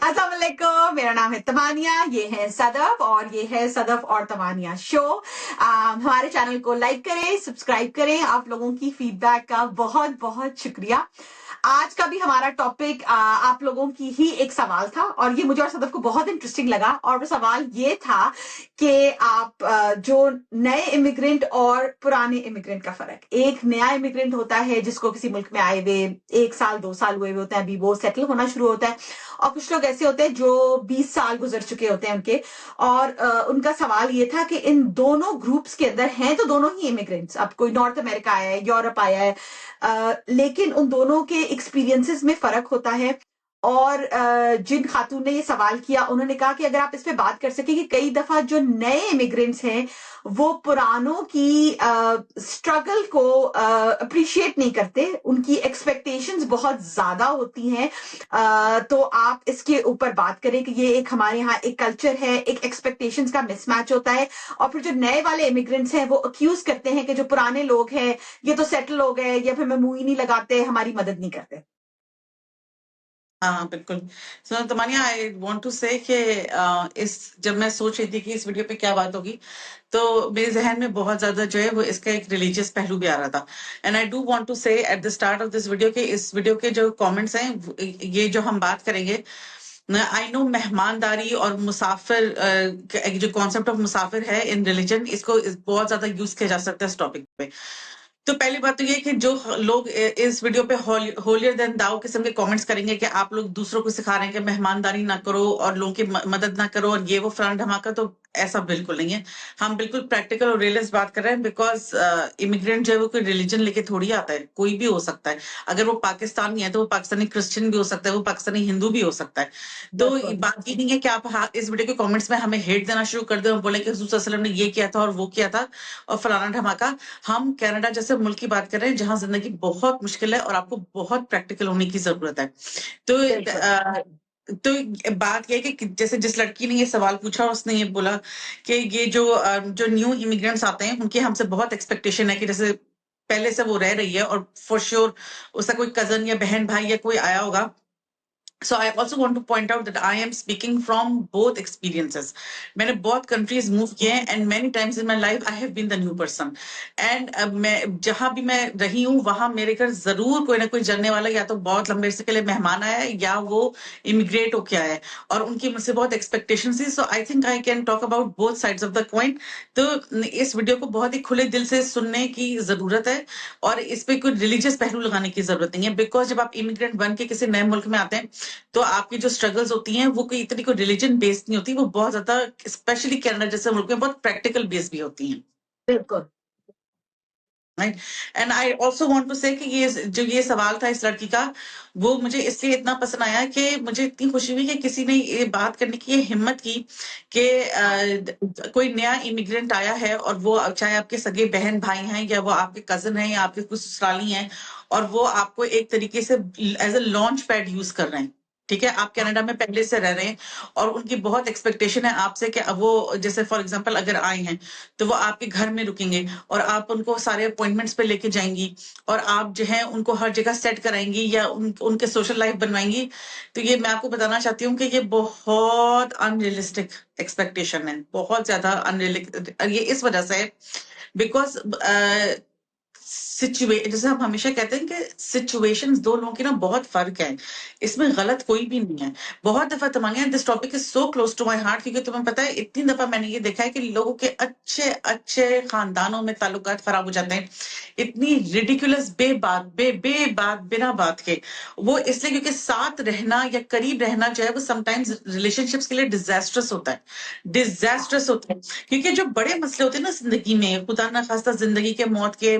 अस्सलाम वालेकुम, मेरा नाम है तमानिया, ये है सदफ और ये है सदफ और तमानिया शो। हमारे चैनल को लाइक करें, सब्सक्राइब करें। आप लोगों की फीडबैक का बहुत बहुत शुक्रिया। आज का भी हमारा टॉपिक आप लोगों की ही एक सवाल था और ये मुझे और सदफ को बहुत इंटरेस्टिंग लगा। और वो सवाल ये था कि आप जो नए इमिग्रेंट और पुराने इमिग्रेंट का फर्क। एक नया इमिग्रेंट होता है जिसको किसी मुल्क में आए हुए 1 साल 2 साल हुए होते हैं, अभी वो सेटल होना शुरू होता है। और कुछ लोग ऐसे होते हैं जो 20 साल गुजर चुके होते हैं उनके। और उनका सवाल ये था कि इन दोनों ग्रुप्स के अंदर हैं तो दोनों ही इमिग्रेंट्स। अब कोई नॉर्थ अमेरिका आया है, यूरोप आया है, लेकिन उन दोनों के एक्सपीरियंसेस में फर्क होता है। और जिन खातून ने ये सवाल किया उन्होंने कहा कि अगर आप इस पे बात कर सके कि कई दफा जो नए इमिग्रेंट्स हैं वो पुरानों की स्ट्रगल को अप्रिशिएट नहीं करते, उनकी एक्सपेक्टेशंस बहुत ज्यादा होती हैं। तो आप इसके ऊपर बात करें कि ये एक हमारे यहाँ एक कल्चर है, एक एक्सपेक्टेशंस का मिसमैच होता है। और फिर जो नए वाले इमिग्रेंट्स हैं वो अक्यूज करते हैं कि जो पुराने लोग हैं ये तो सेटल हो गए, या फिर मैं मुंह ही नहीं लगाते, हमारी मदद नहीं करते। हाँ बिल्कुल। सो तमानिया, आई वांट टू से कि इस जब मैं सोच रही थी कि इस वीडियो पे क्या बात होगी, तो मेरे जहन में बहुत ज्यादा जो है वो इसका एक रिलीजियस पहलू भी आ रहा था। And I do want to say at the start of this video के इस वीडियो के जो कमेंट्स हैं, ये जो हम बात करेंगे, आई नो मेहमानदारी और मुसाफिर, जो कॉन्सेप्ट ऑफ मुसाफिर है इन रिलीजन, इसको बहुत ज्यादा यूज किया जा सकता है इस टॉपिक पे। तो पहली बात तो ये कि जो लोग इस वीडियो पे होलियर देन दाऊ किस्म के कमेंट्स करेंगे कि आप लोग दूसरों को सिखा रहे हैं कि मेहमानदारी ना करो और लोगों की मदद ना करो और ये वो फलाना धमाका, तो ऐसा बिल्कुल नहीं है। हम बिल्कुल प्रैक्टिकल और रियलिस्ट बात कर रहे हैं, बिकॉज इमिग्रेंट जो है वो कोई रिलीजन लेके थोड़ी आता है, कोई भी हो सकता है। अगर वो पाकिस्तानी है तो वो पाकिस्तानी क्रिश्चियन भी हो सकता है, वो पाकिस्तानी हिंदू भी हो सकता है। तो बात ये नहीं है कि आप इस वीडियो के कमेंट्स में हमें हेट देना शुरू कर दें और बोले कि हुजूर सल्लल्लाहु अलैहि वसल्लम ने ये किया था और वो किया था और फलाना धमाका। हम कनाडा जैसे मुल्क की बात कर रहे हैं जहां जिंदगी बहुत मुश्किल है और आपको बहुत प्रैक्टिकल होने की जरूरत है। तो तो बात यह है कि जैसे जिस लड़की ने ये सवाल पूछा उसने ये बोला कि ये जो न्यू इमिग्रेंट्स आते हैं उनकी हमसे बहुत एक्सपेक्टेशन है कि जैसे पहले से वो रह रही है और फॉर श्योर उसका कोई कजन या बहन भाई या कोई आया होगा। So I also want to point out that I am speaking from both experiences. मैंने बहुत countries move किए हैं and many times in my life I have been the new person. And मैं जहां भी मैं रही हूँ वहां मेरे घर जरूर कोई ना कोई जानने वाला या तो बहुत लंबे अरसे के लिए मेहमान आया है या वो इमिग्रेट होके आया है और उनकी मुझसे बहुत एक्सपेक्टेशन थी। So I think I can talk about both sides of the coin. तो इस वीडियो को बहुत ही खुले दिल से सुनने की जरूरत है और इस पे कोई रिलीजियस पहलू लगाने की जरूरत नहीं है, बिकॉज जब आप इमिग्रेंट बन के किसी नए मुल्क में आते हैं तो आपकी जो स्ट्रगल्स होती हैं वो कोई इतनी कोई रिलीजन बेस्ड नहीं होती, वो बहुत ज्यादा स्पेशली कनाडा जैसे मुल्क में बहुत प्रैक्टिकल बेस्ड भी होती हैं। बिल्कुल। Right. And I also want to say कि ये सवाल था इस लड़की का, वो मुझे इसलिए इतना पसंद आया कि मुझे इतनी खुशी हुई कि किसी ने ये बात करने की हिम्मत की कि कोई नया इमिग्रेंट आया है और वो चाहे आपके सगे बहन भाई हैं या वो आपके कजन हैं या आपके कुछ ससुराली हैं और वो आपको एक तरीके से as a launch pad use कर रहे हैं। ठीक है, आप कनाडा में पहले से रह रहे हैं और उनकी बहुत एक्सपेक्टेशन है आपसे कि वो जैसे फॉर एग्जांपल अगर आए हैं तो वो आपके घर में रुकेंगे और आप उनको सारे अपॉइंटमेंट्स पे लेके जाएंगी और आप जो है उनको हर जगह सेट कराएंगी या उनके सोशल लाइफ बनवाएंगी। तो ये मैं आपको बताना चाहती हूँ कि ये बहुत अनरियलिस्टिक एक्सपेक्टेशन है, बहुत ज्यादा अनरियलिस्टिक। ये इस वजह से है बिकॉज जैसे हम हमेशा कहते हैं कि सिचुएशंस दो लोगों की ना बहुत फर्क है, इसमें गलत कोई भी नहीं है। बहुत दफा Tamania, this topic is so close to my heart, क्योंकि तुम्हें पता है इतनी दफा मैंने ये देखा है कि लोगों के अच्छे अच्छे खानदानों में ताल्लुकात खराब हो जाते हैं इतनी रिडिकुलस बेबात बिना बात के। वो इसलिए क्योंकि साथ रहना या करीब रहना जो है वो समटाइम्स रिलेशनशिप्स के लिए डिजास्ट्रस होता है, डिजास्ट्रस होता है। क्योंकि जो बड़े मसले होते हैं ना जिंदगी में, खुदा ना खास्ता जिंदगी के, मौत के,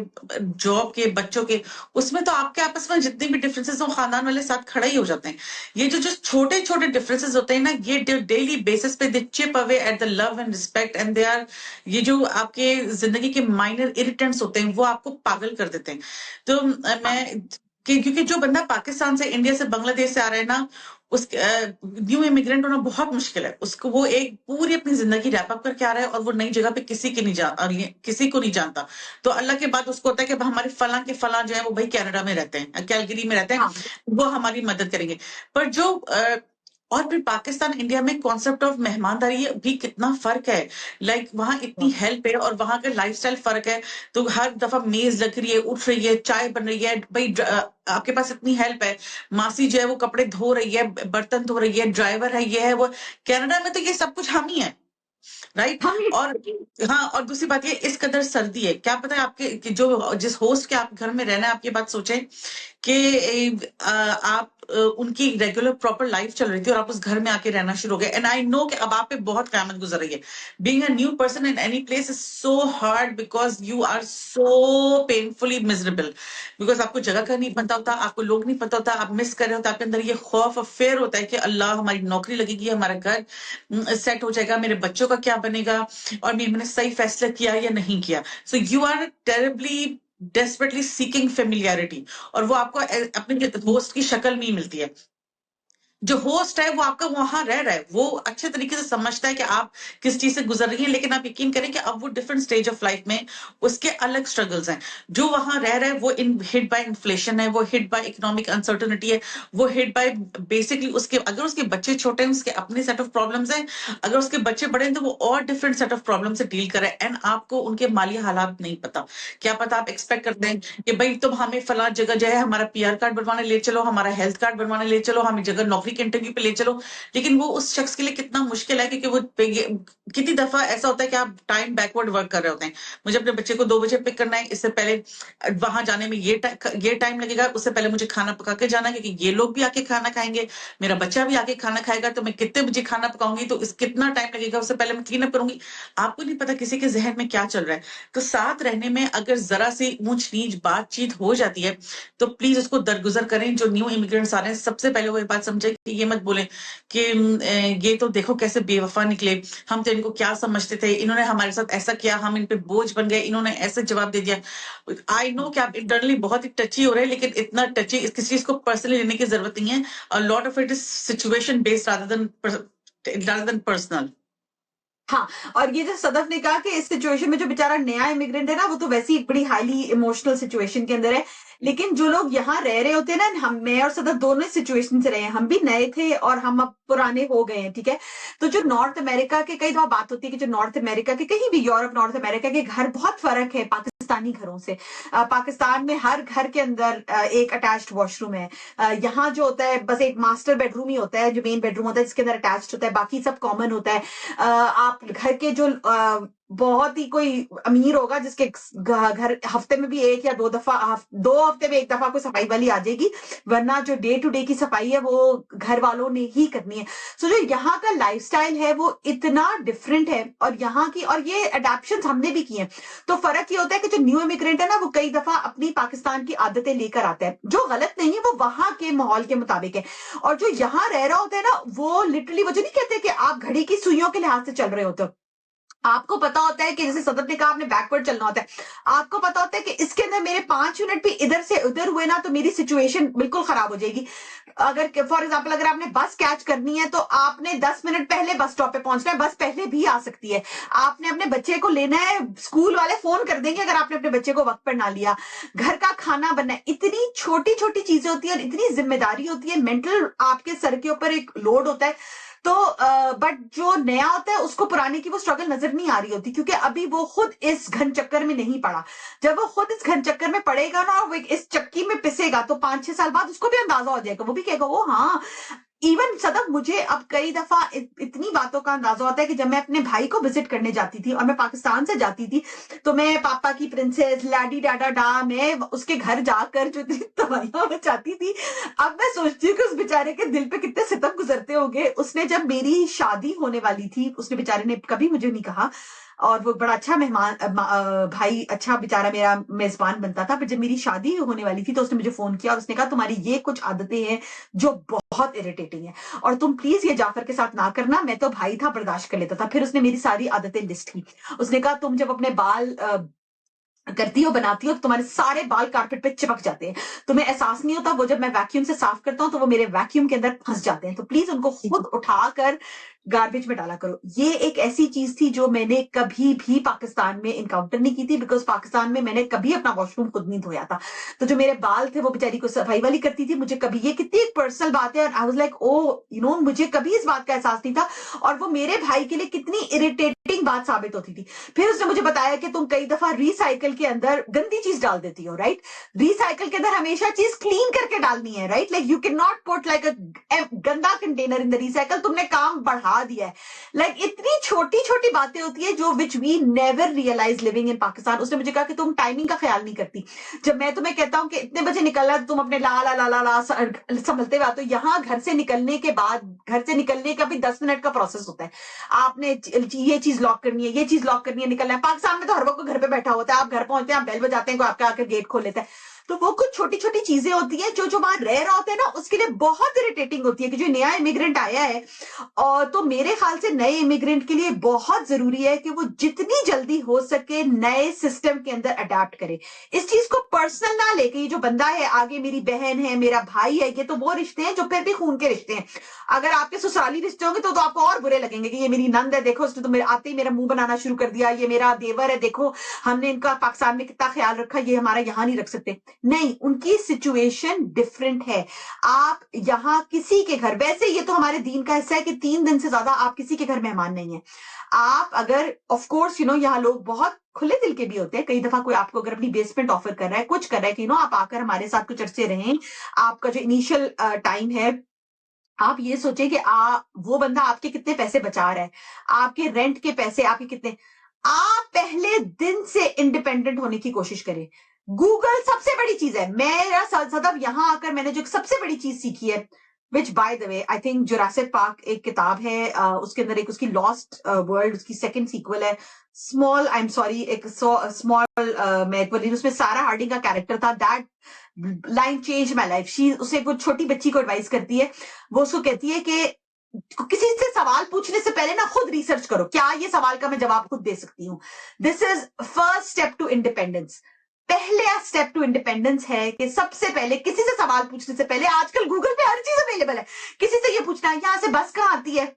जॉब के, बच्चों के, उसमें तो आपके आपस में जितने भी डिफरेंसेस हो खानदान वाले साथ खड़े ही हो जाते हैं। ये जो छोटे छोटे डिफरेंसेस होते हैं ना, ये डेली बेसिस पे they chip away at the love and respect and they are, ये जो आपके जिंदगी के माइनर इरिटेंट्स होते हैं वो आपको पागल कर देते हैं। तो मैं क्योंकि जो बंदा पाकिस्तान से, इंडिया से, बांग्लादेश से आ रहा है ना, उस न्यू इमिग्रेंट होना बहुत मुश्किल है। उसको वो एक पूरी अपनी जिंदगी रैप अप करके आ रहा है और वो नई जगह पे किसी को नहीं जानता। तो अल्लाह के बाद उसको होता है कि हमारे फलां के फलां जो है वो भाई कनाडा में रहते हैं, कैलगरी में रहते हैं, वो हमारी मदद करेंगे। पर जो और फिर पाकिस्तान इंडिया में कॉन्सेप्ट ऑफ मेहमानदारी भी कितना फर्क है। लाइक वहां इतनी हेल्प है और वहां का लाइफस्टाइल फर्क है। तो हर दफा मेज लग रही है, उठ रही है, चाय बन रही है, भाई आपके पास इतनी हेल्प है, मासी जो है वो कपड़े धो रही है, बर्तन धो रही है, ड्राइवर है, ये है वो। कनाडा में तो ये सब कुछ हम ही है, राइट। हम ये और हाँ, और दूसरी बात ये, इस कदर सर्दी है, क्या पता है आपके कि जो जिस होस्ट के आप घर में रहना है, आप ये बात सोचें कि आप उनकी रेगुलर प्रॉपर लाइफ चल रही थी और आप उस घर में आके रहना शुरू हो गए। एंड आई नो कि अब आप पे बहुत क़यामत गुजर रही है। Being a new person in any place is so hard because you are so painfully miserable, because आपको जगह का नहीं पता होता, आपको लोग नहीं पता होता, आप मिस कर रहे होते, आपके अंदर ये खौफ और फेयर होता है कि अल्लाह हमारी नौकरी लगेगी, हमारा घर सेट हो जाएगा, मेरे बच्चों का क्या बनेगा, और मैंने सही फैसला किया या नहीं किया। So you are terribly desperately seeking familiarity, और वो आपको अपने होस्ट की शक्ल में ही मिलती है। जो होस्ट है वो आपका वहां रह रहा है, वो अच्छे तरीके से समझता है कि आप किस चीज से गुजर रही हैं, लेकिन आप यकीन करें कि अब वो डिफरेंट स्टेज ऑफ लाइफ में उसके अलग स्ट्रगल्स हैं। जो वहां रह रहा है वो हिट बाय इन्फ्लेशन है, वो हिट बाय इकोनॉमिक अनसर्टनिटी है, वो हिट बाय बेसिकली उसके, अगर उसके बच्चे छोटे हैं उसके अपने सेट ऑफ प्रॉब्लम्स हैं, अगर उसके बच्चे बड़े हैं तो वो और डिफरेंट सेट ऑफ प्रॉब्लम से डील करे। एंड आपको उनके माली हालात नहीं पता। क्या पता आप एक्सपेक्ट करते हैं कि भाई तुम हमें फला जगह जो है हमारा PR कार्ड बनवाने ले चलो, हमारा हेल्थ कार्ड बनवाने ले चलो, हमें जगह नौकरी के इंटरव्यू पे ले चलो, लेकिन वो उस शख्स के लिए कितना मुश्किल है, क्योंकि वो कितनी दफा ऐसा होता है कि आप टाइम बैकवर्ड वर्क कर रहे होते हैं। मुझे अपने बच्चे को 2 बजे पिक करना है, इससे पहले वहां जाने में ये टाइम लगेगा, उससे पहले मुझे खाना पका के जाना है, क्योंकि ये लोग भी आके खाना खाएंगे, मेरा बच्चा भी आके खाना खाएगा, तो मैं कितने बजे खाना पकाऊंगी, तो इस कितना टाइम लगेगा, उससे पहले मैं क्लीन अप करूंगी। आपको नहीं पता किसी के जहन में क्या चल रहा है। तो साथ रहने में अगर जरा सी ऊंच नीच बातचीत हो जाती है तो प्लीज उसको दरगुजर करें। जो न्यू इमिग्रेंट्स आ रहे हैं, सबसे पहले वो ये बात समझे कि ये मत बोले कि ये तो देखो कैसे बेवफा निकले, हम तो इनको क्या समझते थे, इन्होंने हमारे साथ ऐसा किया, हम इन पे बोझ बन गए, इन्होंने ऐसे जवाब दे दिया। आई नो कि आप इंटरनली बहुत ही टची हो रहे हैं, लेकिन इतना टची किसी चीज को पर्सनली लेने की जरूरत नहीं है। A lot of it is situation based rather than personal. हाँ, और ये जो सदफ ने कहा कि इस सिचुएशन में जो बेचारा नया इमिग्रेंट है ना, वो तो वैसे ही एक बड़ी हाईली इमोशनल सिचुएशन के अंदर है। लेकिन जो लोग यहाँ रह रहे होते हैं ना, हम, मैं और सदफ दोनों सिचुएशन से रहे हैं, हम भी नए थे और हम अब पुराने हो गए हैं, ठीक है। तो जो नॉर्थ अमेरिका के, कई दफा बात होती है कि जो नॉर्थ अमेरिका के, कहीं भी यूरोप, नॉर्थ अमेरिका के घर बहुत फर्क है पाकिस्तानी घरों से। पाकिस्तान में हर घर के अंदर एक अटैच्ड वॉशरूम है। यहाँ जो होता है बस एक मास्टर बेडरूम ही होता है, जो मेन बेडरूम होता है जिसके अंदर अटैच्ड होता है, बाकी सब कॉमन होता है। आप घर के जो बहुत ही कोई अमीर होगा जिसके घर हफ्ते में भी 1 या 2 दफा, 2 हफ्ते में 1 दफा कोई सफाई वाली आ जाएगी, वरना जो डे टू डे की सफाई है वो घर वालों ने ही करनी है। सो जो यहाँ का लाइफस्टाइल है वो इतना डिफरेंट है, और यहाँ की, और ये अडेप्शन हमने भी किए हैं। तो फर्क ये होता है कि जो न्यू इमिग्रेंट है ना, वो कई दफा अपनी पाकिस्तान की आदतें लेकर आता है, जो गलत नहीं है, वो वहां के माहौल के मुताबिक है। और जो यहाँ रह रहा होता है ना, वो लिटरली, वो जो नहीं कहते कि आप घड़ी की सुइयों के लिहाज से चल रहे होते हो। आपको पता होता है कि जैसे सदर ने कहा आपने बैकवर्ड चलना होता है, आपको पता होता है कि इसके अंदर मेरे 5 मिनट भी इधर से उधर हुए ना तो मेरी सिचुएशन बिल्कुल खराब हो जाएगी। अगर फॉर एग्जांपल अगर आपने बस कैच करनी है तो आपने 10 मिनट पहले बस स्टॉप पे पहुंचना है, बस पहले भी आ सकती है। आपने अपने बच्चे को लेना है, स्कूल वाले फोन कर देंगे अगर आपने अपने बच्चे को वक्त पर ना लिया। घर का खाना बनना है, इतनी छोटी छोटी चीजें होती है और इतनी जिम्मेदारी होती है, मेंटल आपके सर के ऊपर एक लोड होता है। तो बट जो नया होता है उसको पुराने की वो स्ट्रगल नजर नहीं आ रही होती, क्योंकि अभी वो खुद इस घन चक्कर में नहीं पड़ा। जब वो खुद इस घन चक्कर में पड़ेगा ना, और वो इस चक्की में पिसेगा, तो 5-6 साल बाद उसको भी अंदाजा हो जाएगा, वो भी कहेगा वो हाँ। इवन सदफ, मुझे अब कई दफा इतनी बातों का अंदाजा होता है कि जब मैं अपने भाई को विजिट करने जाती थी और मैं पाकिस्तान से जाती थी, तो मैं पापा की प्रिंसेस लाडी डाडा डा, मैं उसके घर जाकर जो तबाहियां मचाती थी। अब मैं सोचती हूँ कि उस बेचारे के दिल पे कितने सितम गुजरते होंगे। उसने जब मेरी शादी होने वाली थी, उसने बेचारे ने कभी मुझे नहीं कहा, और वो बड़ा अच्छा मेहमान भाई, अच्छा बेचारा मेरा मेजबान बनता था। फिर जब मेरी शादी होने वाली थी तो उसने मुझे फोन किया और उसने कहा तुम्हारी ये कुछ आदतें हैं जो बहुत इरिटेटिंग है, और तुम प्लीज ये जाफर के साथ ना करना। मैं तो भाई था, बर्दाश्त कर लेता था। फिर उसने मेरी सारी आदतें लिस्ट की। उसने कहा तुम जब अपने बाल करती हो, बनाती हो, तो तुम्हारे सारे बाल कारपेट पे चिपक जाते हैं, तुम्हें एहसास नहीं होता। वो जब मैं वैक्यूम से साफ करता हूँ तो वो मेरे वैक्यूम के अंदर फंस जाते हैं, तो प्लीज उनको खुद उठाकर गार्बेज में डाला करो। ये एक ऐसी चीज थी जो मैंने कभी भी पाकिस्तान में इनकाउंटर नहीं की थी, बिकॉज पाकिस्तान में मैंने कभी अपना वॉशरूम खुद नहीं धोया था। तो जो मेरे बाल थे वो बेचारी को सफाई वाली करती थी, मुझे कभी, ये कितनी एक पर्सनल बात है, I was like oh you know, मुझे कभी इस बात का एहसास नहीं था, और वो मेरे भाई के लिए कितनी इरिटेटिंग बात साबित होती थी। फिर उसने मुझे बताया कि तुम कई दफा रिसाइकल के अंदर गंदी चीज डाल देती हो, राइट? रिसाइकल के अंदर हमेशा चीज क्लीन करके डालनी है, right? Like you can not put like अ गंदा कंटेनर इन द रिसाइकल। तुमने काम बढ़ा दिया है। लाइक इतनी छोटी छोटी बातें होती है जो which we never realise living in Pakistan. उसने मुझे कहा कि तुम टाइमिंग का ख्याल नहीं करती। जब मैं तुम्हें कहता हूं कि इतने बजे निकलना है, तो तुम अपने ला ला ला ला ला संभलते हुए आते हो। यहाँ घर से निकलने के बाद, घर से निकलने का भी 10 मिनट का प्रोसेस होता है। आपने ये चीज लॉक करनी है, ये चीज लॉक करनी है, निकलना है। पाकिस्तान में तो हर वक्त घर पे बैठा होता है, आप घर पहुंचते हैं, आप बेल बजाते हैं, कोई आपका आकर गेट खोल लेता है। तो वो कुछ छोटी छोटी चीजें होती है जो जो वहां रह रहा होता है ना, उसके लिए बहुत इरिटेटिंग होती है कि जो नया इमिग्रेंट आया है। और तो मेरे ख्याल से नए इमिग्रेंट के लिए बहुत जरूरी है कि वो जितनी जल्दी हो सके नए सिस्टम के अंदर अडेप्ट करे। इस चीज को पर्सनल ना लेके, ये जो बंदा है आगे, मेरी बहन है, मेरा भाई है, ये तो वो रिश्ते हैं जो फिर भी खून के रिश्ते हैं। अगर आपके ससुराली रिश्ते होंगे तो आपको और बुरे लगेंगे कि ये मेरी नंद है, देखो उसने तो मेरे आते ही मेरा मुंह बनाना शुरू कर दिया, ये मेरा देवर है, देखो हमने इनका पाकिस्तान में कितना ख्याल रखा, ये हमारा यहाँ नहीं रख सकते। नहीं, उनकी सिचुएशन डिफरेंट है। आप यहाँ किसी के घर, वैसे ये तो हमारे दीन का हिस्सा है कि 3 दिन से ज्यादा आप किसी के घर मेहमान नहीं है। आप अगर, ऑफ कोर्स यू नो, यहाँ लोग बहुत खुले दिल के भी होते हैं। कई दफा कोई आपको अगर अपनी बेसमेंट ऑफर कर रहा है, कुछ कर रहा है कि आप आकर हमारे साथ कुछ अरसे रहें, आपका जो इनिशियल टाइम है, आप ये सोचे कि वो बंदा आपके कितने पैसे बचा रहा है, आपके रेंट के पैसे आपके कितने। आप पहले दिन से इंडिपेंडेंट होने की कोशिश करें। गूगल सबसे बड़ी चीज है। मेरा सदब यहां आकर मैंने जो सबसे बड़ी चीज सीखी है, विच by the way I think Jurassic park एक किताब है, उसके अंदर एक उसकी लॉस्ट वर्ल्ड, उसकी सेकंड सीक्वल है, स्मॉल, आई एम सॉरी, एक स्मॉल, मैं एक बार, उसमें सारा हार्डिंग का कैरेक्टर था। That line change my life. She उसे कुछ छोटी बच्ची को एडवाइस करती है, वो उसको कहती है कि किसी से सवाल पूछने से पहले ना खुद रिसर्च करो, क्या ये सवाल का मैं जवाब खुद दे सकती हूँ। This is first step to independence. पहला स्टेप टू इंडिपेंडेंस है कि सबसे पहले किसी से सवाल पूछने से पहले, आजकल गूगल पे हर चीज अवेलेबल है, किसी से ये पूछना है यहां से बस कहां आती है,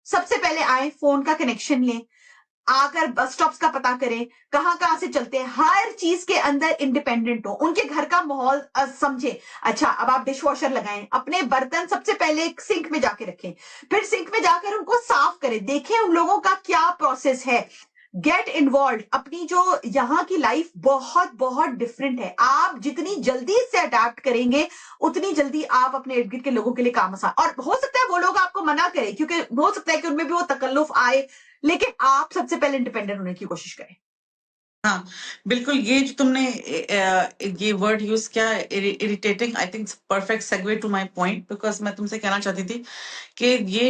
सबसे पहले आए, फोन का कनेक्शन लें, आकर बस स्टॉप्स का पता करें, कहां से चलते हैं, हर चीज के अंदर इंडिपेंडेंट हो, उनके घर का माहौल समझे। अच्छा, अब आप डिश वॉशर लगाएं, अपने बर्तन सबसे पहले सिंक में जाके रखें, फिर सिंक में जाकर उनको साफ करें, देखें उन लोगों का क्या प्रोसेस है। Get involve. अपनी जो यहाँ की लाइफ बहुत बहुत डिफरेंट है। आप जितनी जल्दी इससे अडेप्ट करेंगे, उतनी जल्दी आप अपने इर्द गिर्द के लोगों के लिए काम आसान। और हो सकता है वो लोग आपको मना करें, क्योंकि हो सकता है कि उनमें भी वो तकल्लुफ आए, लेकिन आप सबसे पहले इंडिपेंडेंट होने की कोशिश करें। हाँ, बिल्कुल। ये जो तुमने ये वर्ड यूज किया, irritating, I think perfect segue to my point, because मैं तुमसे कहना चाहती थी कि ये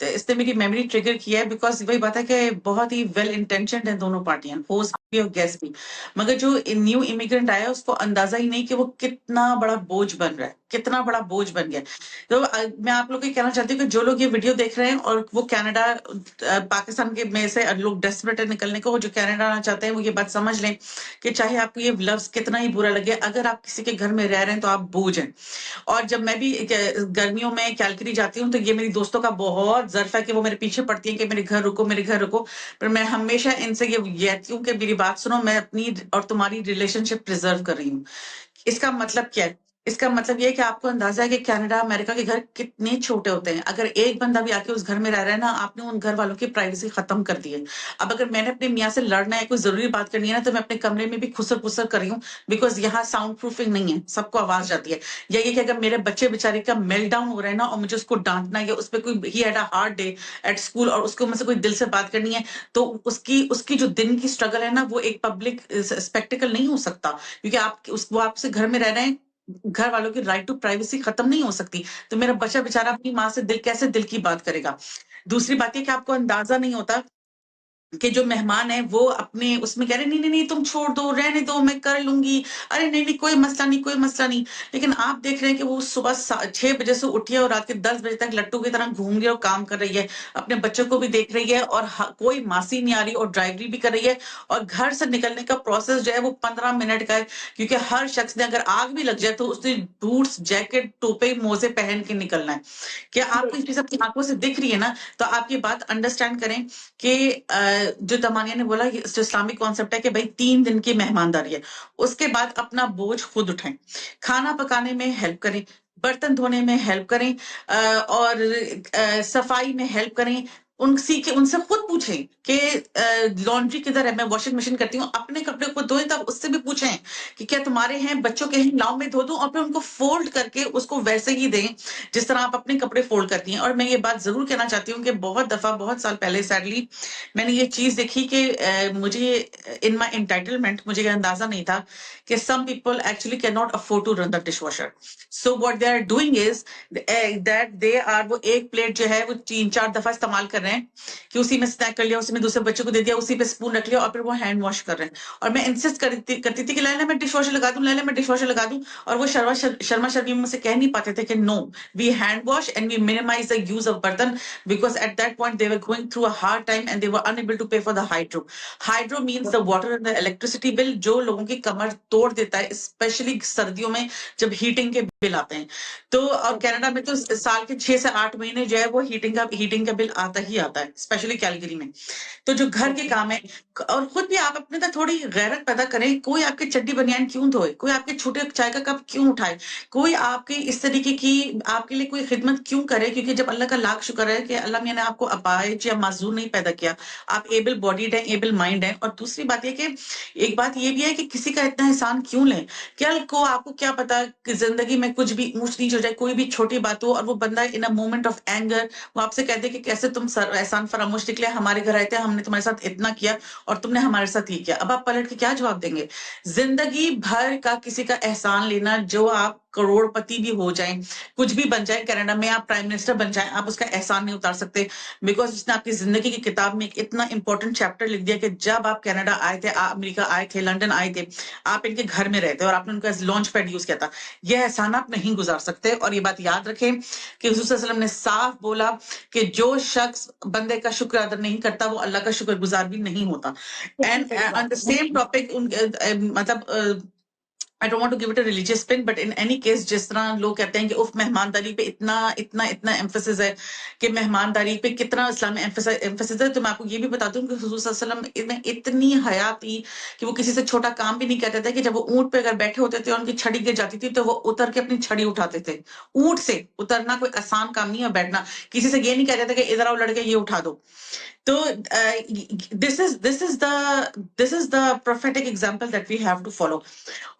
इसने मेरी मेमोरी ट्रिगर किया है, बिकॉज वही बात है कि बहुत ही वेल इंटेंशनड है दोनों पार्टियां, होस्ट भी और गेस्ट भी, मगर जो न्यू इमिग्रेंट आया उसको अंदाजा ही नहीं कि वो कितना बड़ा बोझ बन रहा है, कितना बड़ा बोझ बन गया। तो मैं आप लोग को कहना चाहती हूँ कि जो लोग ये वीडियो देख रहे हैं और वो कनाडा, पाकिस्तान के में से लोग डेस्परेट है निकलने को, जो कनाडा आना चाहते हैं, वो ये बात समझ लें कि चाहे आपको ये लफ्ज कितना ही बुरा लगे, अगर आप किसी के घर में रह रहे हैं तो आप बोझ हैं। और जब मैं भी गर्मियों में कैलकरी जाती हूँ तो ये मेरी दोस्तों का बहुत ज़र्फ है कि वो मेरे पीछे पड़ती हैं कि मेरे घर रुको, मेरे घर रुको। पर मैं हमेशा इनसे ये कहती हूँ कि मेरी बात सुनो, मैं अपनी और तुम्हारी रिलेशनशिप प्रिजर्व कर रही हूँ। इसका मतलब क्या है? इसका मतलब ये है कि आपको अंदाजा है कि कनाडा, अमेरिका के घर कितने छोटे होते हैं। अगर एक बंदा भी आके उस घर में रह रहा है ना, आपने उन घर वालों की प्राइवेसी खत्म कर दी है। अब अगर मैंने अपने मियाँ से लड़ना है, कोई जरूरी बात करनी है ना, तो मैं अपने कमरे में भी खुसर पुसर कर रही हूँ, बिकॉज यहाँ साउंड प्रूफिंग नहीं है, सबको आवाज जाती है। या ये कि अगर मेरे बच्चे बेचारे का मेल्ट डाउन हो रहा है ना और मुझे उसको डांटना है, या उस पर कोई he had a hard day at school और उसको मुझसे कोई दिल से बात करनी है, तो उसकी जो दिन की स्ट्रगल है ना, वो एक पब्लिक स्पेक्टिकल नहीं हो सकता, क्योंकि वो आपसे घर में रह रहे हैं, घर वालों की राइट टू प्राइवेसी खत्म नहीं हो सकती। तो मेरा बच्चा बेचारा अपनी माँ से कैसे दिल की बात करेगा। दूसरी बात है कि आपको अंदाजा नहीं होता कि जो मेहमान है वो अपने उसमें कह रहे नहीं नहीं नहीं तुम छोड़ दो, रहने दो, मैं कर लूंगी, अरे नहीं नहीं कोई मसला नहीं, कोई मसला नहीं। लेकिन आप देख रहे हैं कि वो सुबह 6 बजे से उठी है और रात के 10 बजे तक लट्टू की तरह घूम रही है और काम कर रही है, अपने बच्चों को भी देख रही है, और कोई मासी नहीं आ रही, और ड्राइवरी भी कर रही है। और घर से निकलने का प्रोसेस जो है वो 15 मिनट का है, क्योंकि हर शख्स ने अगर आग भी लग जाए तो उसने बूट्स, जैकेट, टोपे, मोजे पहन के निकलना है। क्या आपको ये चीज अपनी आंखों से दिख रही है ना? तो आप ये बात अंडरस्टैंड करें कि जो तमानिया ने बोला, जो इस्लामिक कॉन्सेप्ट है कि भाई 3 दिन की मेहमानदारी है, उसके बाद अपना बोझ खुद उठाएं, खाना पकाने में हेल्प करें, बर्तन धोने में हेल्प करें, और सफाई में हेल्प करें। उनसे खुद पूछें कि लॉन्ड्री किधर है, मैं वॉशिंग मशीन करती हूँ, अपने कपड़े को धोएं, तब उससे भी पूछें कि क्या तुम्हारे हैं, बच्चों के हैं, लाओ मैं धो दूं, और फिर उनको फोल्ड करके उसको वैसे ही दें जिस तरह आप अपने कपड़े फोल्ड करती हैं। और मैं ये बात जरूर कहना चाहती हूँ कि बहुत दफा, बहुत साल पहले सैडली मैंने ये चीज देखी कि मुझे इन माई एंटाइटलमेंट मुझे ये अंदाजा नहीं था कि some people actually can not afford to run the dish washer. So what they are doing is that they are, वो एक प्लेट जो है वो 3-4 दफा इस्तेमाल कर रहे हैं कि उसी में स्नैक कर लिया, उसी में दूसरे बच्चों को दे दिया, उसी पे स्पून रख लिया, और फिर वो हैंड वॉश कर रहे हैं। और मैं इंसिस्ट करती थी कि लाला मैं डिश वॉशर लगा दूं, लाला मैं डिश वॉशर लगा दूं, और वो शर्मा शर्मी मुझसे कह नहीं पाते थे कि no, we hand wash and we minimise the use of bartan, because at that point they were going through a hard time and they were unable to pay for the hydro. Hydro means the water and the electricity bill, जो लोगों की कमर तोड़ देता है, specially सर्दियों में जब heating के बिल आते हैं। तो और कनाडा में तो साल के 6 से 8 महीने जो है वो हीटिंग का बिल आता ही आता है, स्पेशली कैलगरी में। तो जो घर के काम है, और खुद भी आप अपने अंदर थोड़ी गैरत पैदा करें। कोई आपके चड्डी बनियान क्यों धोए, कोई आपके छोटे चाय का कप क्यों उठाए, कोई आपके इस तरीके की आपके लिए कोई खिदमत क्यों करे? क्योंकि जब अल्लाह का लाख शुक्र है कि अल्लाह मियां ने आपको अपाहिज या माजूर नहीं पैदा किया, आप एबल बॉडीड हैं, एबल माइंड हैं। और दूसरी बात यह कि एक बात ये भी है कि किसी का इतना एहसान क्यों लें? कल को आपको क्या पता कि जिंदगी में कुछ भी ऊंच नीच हो जाए, कोई भी छोटी बात हो, और वो बंदा इन अ मोमेंट ऑफ एंगर वो आपसे कहते कि कैसे तुम एहसान फरामोश निकले, हमारे घर आए थे, हमने तुम्हारे साथ इतना किया और तुमने हमारे साथ ये किया। अब आप पलट के क्या जवाब देंगे? जिंदगी भर का किसी का एहसान लेना, जो आप करोड़पति भी हो जाएं, कुछ भी बन जाए, कनाडा में आप प्राइम मिनिस्टर बन जाएं, आप उसका एहसान नहीं उतार सकते, बिकॉज उसने आपकी जिंदगी की किताब में एक इतना इंपॉर्टेंट चैप्टर लिख दिया कि जब आप कनाडा आए थे, आप अमेरिका आए थे, लंदन आए थे, आप इनके घर में रहते और आपने उनका लॉन्च पैड यूज किया था, यह एहसान आप नहीं गुजार सकते। और ये बात याद रखें कि हुजूर सल्लल्लाहु अलैहि वसल्लम ने साफ बोला कि जो शख्स बंदे का शुक्र अदा नहीं करता वो अल्लाह का शुक्रगुजार भी नहीं होता। And on the same topic, मतलब I don't want to give it a religious spin, but in any case, जिस तरह लोग कहते हैं कि उफ मेहमानदारी पे इतना इतना इतना एम्फेसिस है, कि मेहमानदारी पे कितना इस्लाम में एम्फेसिस है, तो मैं आपको ये भी बता दूं कि हुजूर सल्लल्लाहु अलैहि वसल्लम में इतनी हया थी कि वो किसी से छोटा काम भी नहीं कहते थे। कि जब वो ऊंट पे अगर बैठे होते थे और उनकी छड़ी गिर जाती थी तो वो उतर के अपनी छड़ी उठाते थे। ऊंट से उतरना कोई आसान काम नहीं है, बैठना। किसी से ये नहीं कहते थे कि इधर आओ लड़के ये उठा दो। तो this is the prophetic example that we have to follow.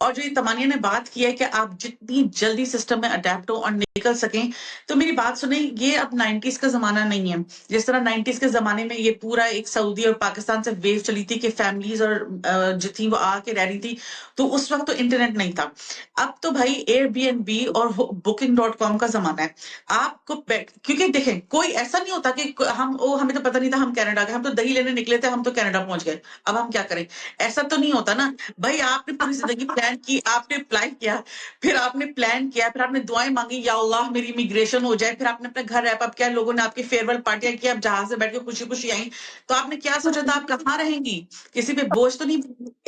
और जो ये तमानिया ने बात की है कि आप जितनी जल्दी सिस्टम में अडेप्ट हो और निकल सकें, तो मेरी बात सुने, ये अब 90s का जमाना नहीं है। जिस तरह 90s के जमाने में ये पूरा एक सऊदी और पाकिस्तान से वेव चली थी कि फैमिलीज और जो थी वो आके रह रही थी, तो उस वक्त तो इंटरनेट नहीं था। अब तो भाई एयरबीएनबी और booking.com का जमाना है। आपको क्योंकि देखें, कोई ऐसा नहीं होता कि हमें तो पता नहीं था हम कनाडा गए, हम तो दही लेने निकले थे, हम तो कनाडा पहुंच गए, अब हम क्या करें? ऐसा तो नहीं होता ना भाई। आपने पूरी जिंदगी प्लान की, आपने अप्लाई किया, फिर आपने प्लान किया, फिर आपने दुआएं मांगी, या अल्लाह मेरी इमिग्रेशन हो जाए, फिर आपने अपना घर रैप अप किया, लोगों ने आपकी फेयरवेल पार्टियां की, आप जहाज से बैठ के खुशी खुशी आई, तो आपने क्या सोचा था आप कहाँ रहेंगी? किसी पे बोझ तो नहीं।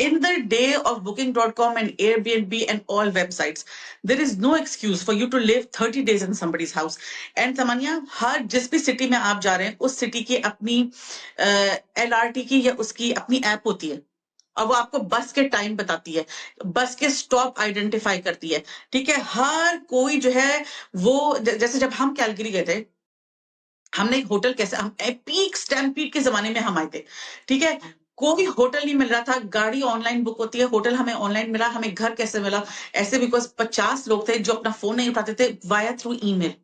In the day of booking.com and Airbnb and all websites, there is no excuse for you to live 30 days in somebody's house. And Tamannaah, हर जिस भी सिटी में आप जा रहे हैं उस सिटी की अपनी LRT की या उसकी अपनी ऐप होती है, और वो आपको बस के टाइम बताती है, बस के स्टॉप आइडेंटिफाई करती है। ठीक है, हर कोई जो है वो जैसे जब हम कैलगरी गए थे, हमने एक होटल कैसे, हम पीक स्टैम्पीड के जमाने में हम आए थे। ठीक है, कोई होटल नहीं मिल रहा था, गाड़ी ऑनलाइन बुक होती है, होटल हमें ऑनलाइन मिला, हमें घर कैसे मिला? ऐसे बिकॉज 50 लोग थे जो अपना फोन नहीं उठाते थे, वाया थ्रू ईमेल।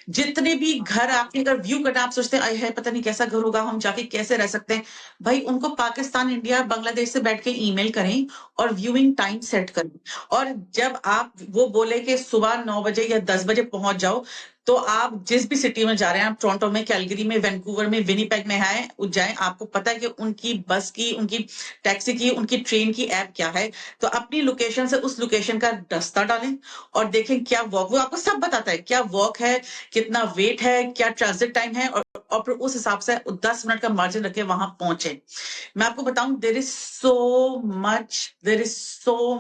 जितने भी घर आपने अगर व्यू करना, आप सोचते हैं है पता नहीं कैसा घर होगा, हम जाके कैसे रह सकते हैं, भाई उनको पाकिस्तान, इंडिया, बांग्लादेश से बैठ के ईमेल करें और व्यूइंग टाइम सेट करें। और जब आप वो बोले कि सुबह 9 बजे या 10 बजे पहुंच जाओ, तो आप जिस भी सिटी में जा रहे हैं, आप टोरंटो में, कैलगरी में, वैंकूवर में, विनीपेग में जाएं, आपको पता है कि उनकी बस की, उनकी टैक्सी की, उनकी ट्रेन की ऐप क्या है। तो अपनी लोकेशन से उस लोकेशन का रास्ता डालें और देखें क्या वॉक, वो आपको सब बताता है क्या वॉक है, कितना वेट है, क्या ट्रांजिट टाइम है, और फिर उस हिसाब से 10 मिनट का मार्जिन रखे वहां पहुंचे। मैं आपको बताऊं, there is so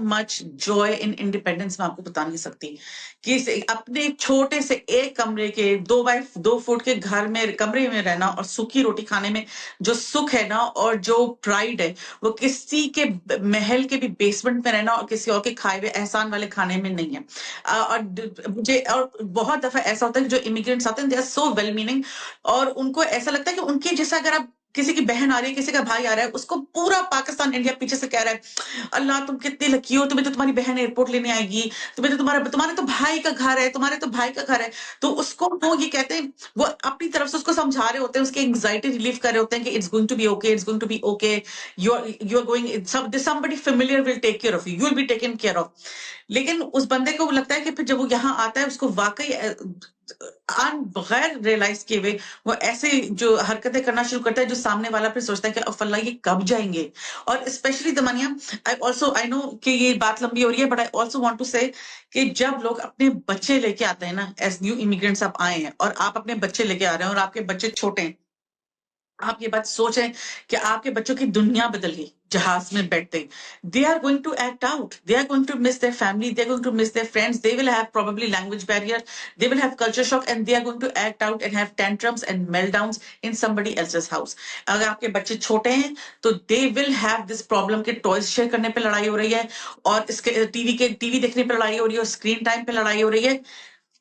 much joy in independence. मैं आपको बता नहीं सकती कि अपने छोटे से एक कमरे के 2 बाय 2 फुट के घर में, कमरे में रहना और सूखी रोटी खाने में जो सुख है ना, और जो प्राइड है, वो किसी के महल के भी बेसमेंट में रहना और किसी और के खाए हुए एहसान वाले खाने में नहीं है। और बहुत दफा ऐसा होता है कि जो इमिग्रेंट्स आते हैं, they are so well meaning, और उनको ऐसा लगता है कि उनके जैसा, अगर आप किसी की बहन आ रही है, किसी का भाई आ रहा है, उसको पूरा पाकिस्तान इंडिया पीछे से कह रहा है, अल्लाह तुम कितनी लकी हो, तुम्हें तो तुम्हारी बहन एयरपोर्ट लेने आएगी, तुम्हें तो तुम्हारे तो भाई का घर है, तुम्हारे तो भाई का घर है। तो उसको वो ये कहते हैं, वो अपनी तरफ से उसको समझा रहे होते हैं, उसकी एंग्जाइटी रिलीव कर रहे होते हैं कि it's going to be okay, it's going to be okay, you are going, somebody familiar will take care of you, you will be taken care of. लेकिन उस बंदे को लगता है कि फिर जब वो यहाँ आता है, उसको वाकई बगैर रियलाइज किए हुए वो ऐसे जो हरकतें करना शुरू करता है, जो सामने वाला फिर सोचता है कि अल्लाह ये कब जाएंगे। और स्पेशली दमानिया, आई नो कि ये बात लंबी हो रही है, but I also want to say कि जब लोग अपने बच्चे लेके आते हैं ना, एज न्यू इमिग्रेंट्स आप आए हैं और आप अपने बच्चे लेके आ रहे हैं और आपके बच्चे छोटे हैं, आप ये बात सोचें कि आपके बच्चों की दुनिया बदल गई जहाज में बैठते। They are going to act out, they are going to miss their family, they are going to miss their friends, they will have probably language barrier, they will have culture shock, and they are going to act out and have tantrums and meltdowns in somebody else's house. अगर आपके बच्चे छोटे हैं तो they will have this problem के toys share करने पे लड़ाई हो रही है, और इसके टीवी देखने पे लड़ाई हो रही है, और स्क्रीन टाइम पे लड़ाई हो रही है।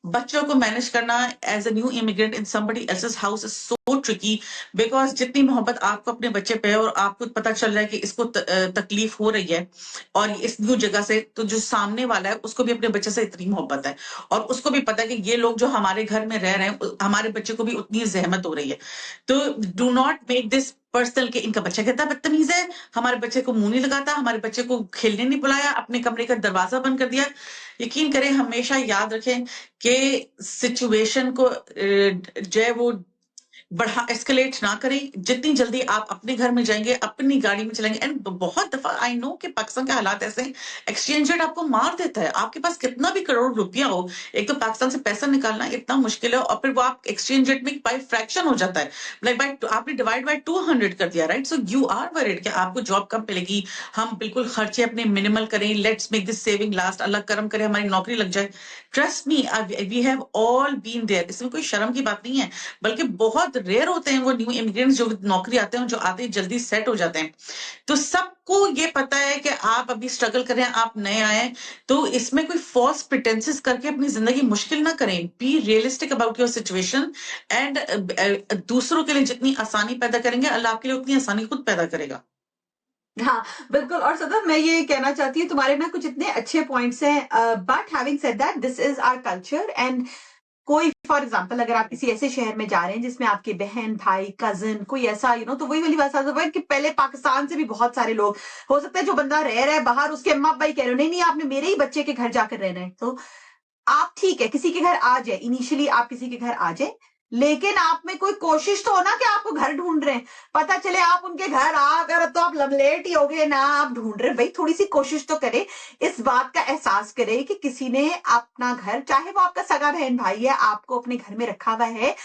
बच्चों को मैनेज करना as a new immigrant in somebody else's house is so tricky, because जितनी मोहब्बत आपको अपने बच्चे पे है और आपको पता चल रहा है कि इसको तकलीफ हो रही है और इस न्यू जगह से, तो जो सामने वाला है उसको भी अपने बच्चे से इतनी मोहब्बत है, और उसको भी पता है कि ये लोग जो हमारे घर में रह रहे हैं, हमारे बच्चे को भी उतनी जहमत हो रही है। तो do not make this personal के इनका बच्चा कितना बदतमीज है, हमारे बच्चे को मुंह नहीं लगाता, हमारे बच्चे को खेलने नहीं बुलाया, अपने कमरे का दरवाजा बंद कर दिया। यकीन करें, हमेशा याद रखें कि सिचुएशन को जो है वो बढ़ा एस्केलेट ना करें। जितनी जल्दी आप अपने घर में जाएंगे, अपनी गाड़ी में चलेंगे, एंड बहुत दफा आई नो कि पाकिस्तान के हालात ऐसे हैं, एक्सचेंज रेट आपको मार देता है। आपके पास कितना भी करोड़ रुपया हो, एक तो पाकिस्तान से पैसा निकालना इतना मुश्किल है, और फिर वो आप एक्सचेंज रेट में बाय फ्रैक्शन हो जाता है, लाइक बाय आपने डिवाइड बाय 200 कर दिया, right? So you are worried कि आपको जॉब कब मिलेगी, हम बिल्कुल खर्चे अपने मिनिमल करें, let's make this saving last, अल्लाह करम करे हमारी नौकरी लग जाए। Trust me, we have all been there, इसमें कोई शर्म की बात नहीं है, बल्कि बहुत रेयर होते हैं वो न्यू इमिग्रेंट्स जो नौकरी आते हैं, जो आते ही जल्दी सेट हो जाते हैं। तो सबको ये पता है कि आप अभी स्ट्रगल कर रहे हैं, आप नए आए, तो इसमें कोई फॉल्स प्रिटेंसेस करके अपनी जिंदगी मुश्किल ना करें। Be realistic about your situation, and दूसरों के लिए जितनी आसानी पैदा करेंगे, अल्लाह आपके लिए उतनी आसानी खुद पैदा करेगा। हाँ, बिल्कुल। और सदफ, मैं ये कहना चाहती हूँ, तुम्हारे ना कुछ इतने अच्छे पॉइंट्स हैं, but having said that, this is our culture. And कोई फॉर एग्जाम्पल अगर आप किसी ऐसे शहर में जा रहे हैं जिसमें आपके बहन भाई कजिन कोई ऐसा तो वही वाली बात है कि पहले पाकिस्तान से भी बहुत सारे लोग, हो सकता है जो बंदा रह रहा है बाहर, उसके अम्मा भाई कह रहे हो नहीं नहीं आपने मेरे ही बच्चे के घर जाकर रहना है, तो आप ठीक है किसी के घर आ जाए, इनिशियली आप किसी के घर आ जाए, लेकिन आप में कोई कोशिश तो हो ना कि आपको घर ढूंढ रहे हैं, पता चले आप उनके घर आकर तो आप लवलेट ही हो गए ना, आप ढूंढ रहे हैं। भाई थोड़ी सी कोशिश तो करें, इस बात का एहसास करें कि किसी ने अपना घर, चाहे वो आपका सगा बहन भाई है, आपको अपने घर में रखा हुआ है,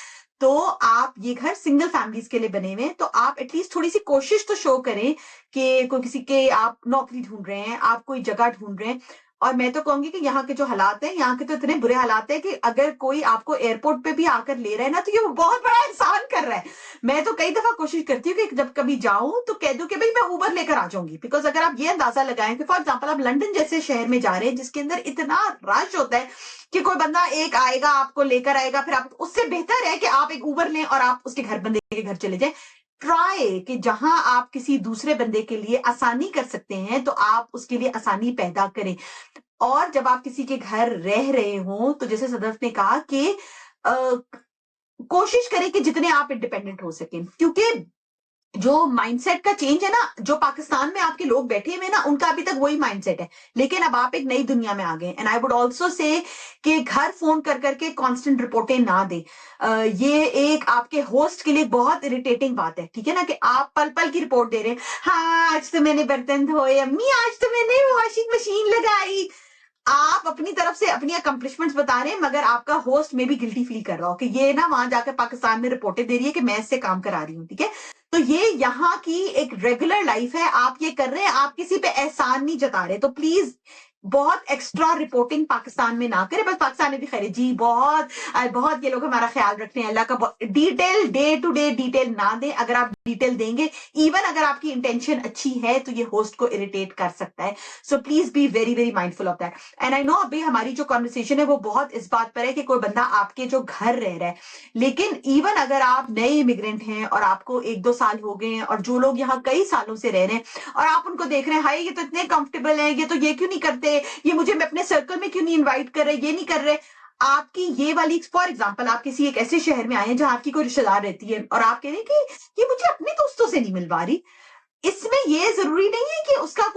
तो आप ये घर सिंगल फैमिलीज के लिए बने हुए हैं, तो आप एटलीस्ट थोड़ी सी कोशिश तो शो करें कि कोई किसी के आप नौकरी ढूंढ रहे हैं, आप कोई जगह ढूंढ रहे हैं। और मैं तो कहूंगी कि यहाँ के जो हालात हैं, यहाँ के तो इतने बुरे हालात हैं कि अगर कोई आपको एयरपोर्ट पे भी आकर ले रहा है ना, तो ये बहुत बड़ा एहसान कर रहा है। मैं तो कई दफा कोशिश करती हूँ कि जब कभी जाऊं तो कह दूं कि भाई मैं उबर लेकर आ जाऊंगी, बिकॉज अगर आप ये अंदाजा लगाएं कि फॉर एग्जाम्पल आप लंदन जैसे शहर में जा रहे हैं जिसके अंदर इतना रश होता है कि कोई बंदा एक आएगा आपको लेकर आएगा, फिर आप, उससे बेहतर है कि आप एक उबर लें और आप उसके घर बंदे के घर चले जाएं। ट्राई कि जहां आप किसी दूसरे बंदे के लिए आसानी कर सकते हैं तो आप उसके लिए आसानी पैदा करें। और जब आप किसी के घर रह रहे हो तो जैसे सदफ ने कहा कि कोशिश करें कि जितने आप इंडिपेंडेंट हो सकें, क्योंकि जो माइंडसेट का चेंज है ना, जो पाकिस्तान में आपके लोग बैठे हुए हैं ना, उनका अभी तक वही माइंडसेट है, लेकिन अब आप एक नई दुनिया में आ गए। And I would also say कि घर फोन कर करके कांस्टेंट रिपोर्टें ना दे। ये एक आपके होस्ट के लिए बहुत इरिटेटिंग बात है, ठीक है ना, कि आप पल पल की रिपोर्ट दे रहे हैं। हाँ, आज तो मैंने बर्तन धोए, अम्मी आज तो मैंने वॉशिंग मशीन लगाई। आप अपनी तरफ से अपनी अकम्पलिशमेंट्स बता रहे हैं, मगर आपका होस्ट में भी गिल्टी फील कर रहा हो कि ये ना वहां जाकर पाकिस्तान में रिपोर्टें दे रही है कि मैं इससे काम करा रही हूँ, ठीक है। तो ये यहाँ की एक रेगुलर लाइफ है, आप ये कर रहे हैं, आप किसी पे एहसान नहीं जता रहे। तो प्लीज बहुत एक्स्ट्रा रिपोर्टिंग पाकिस्तान में ना करें। बस पाकिस्तान में भी खैर जी बहुत बहुत ये लोग हमारा ख्याल रखते हैं, अल्लाह का detail day to day detail ना दें। अगर आप डिटेल देंगे, इवन अगर आपकी इंटेंशन अच्छी है, तो ये होस्ट को इरिटेट कर सकता है। So please be very very mindful of that. And I know अभी हमारी जो कॉन्वर्सेशन है वो बहुत इस बात पर है कि कोई बंदा आपके जो घर रह रहा है, लेकिन इवन अगर आप नए इमिग्रेंट हैं और आपको 1-2 साल हो गए हैं, और जो लोग यहाँ कई सालों से रह रहे हैं और आप उनको देख रहे हैं, हाय ये तो इतने कंफर्टेबल है, ये तो ये क्यों नहीं करते, ये मुझे अपने सर्कल में क्यों नहीं इन्वाइट कर रहे, ये नहीं कर रहे। आपकी ये वाली, फॉर एग्जाम्पल, आप किसी एक ऐसे शहर में आए हैं जहां आपकी कोई रिश्तेदार रहती है और आप कह रहे हैं कि ये मुझे अपने दोस्तों से नहीं मिलवा रही। इसमें ये जरूरी नहीं है कि उसका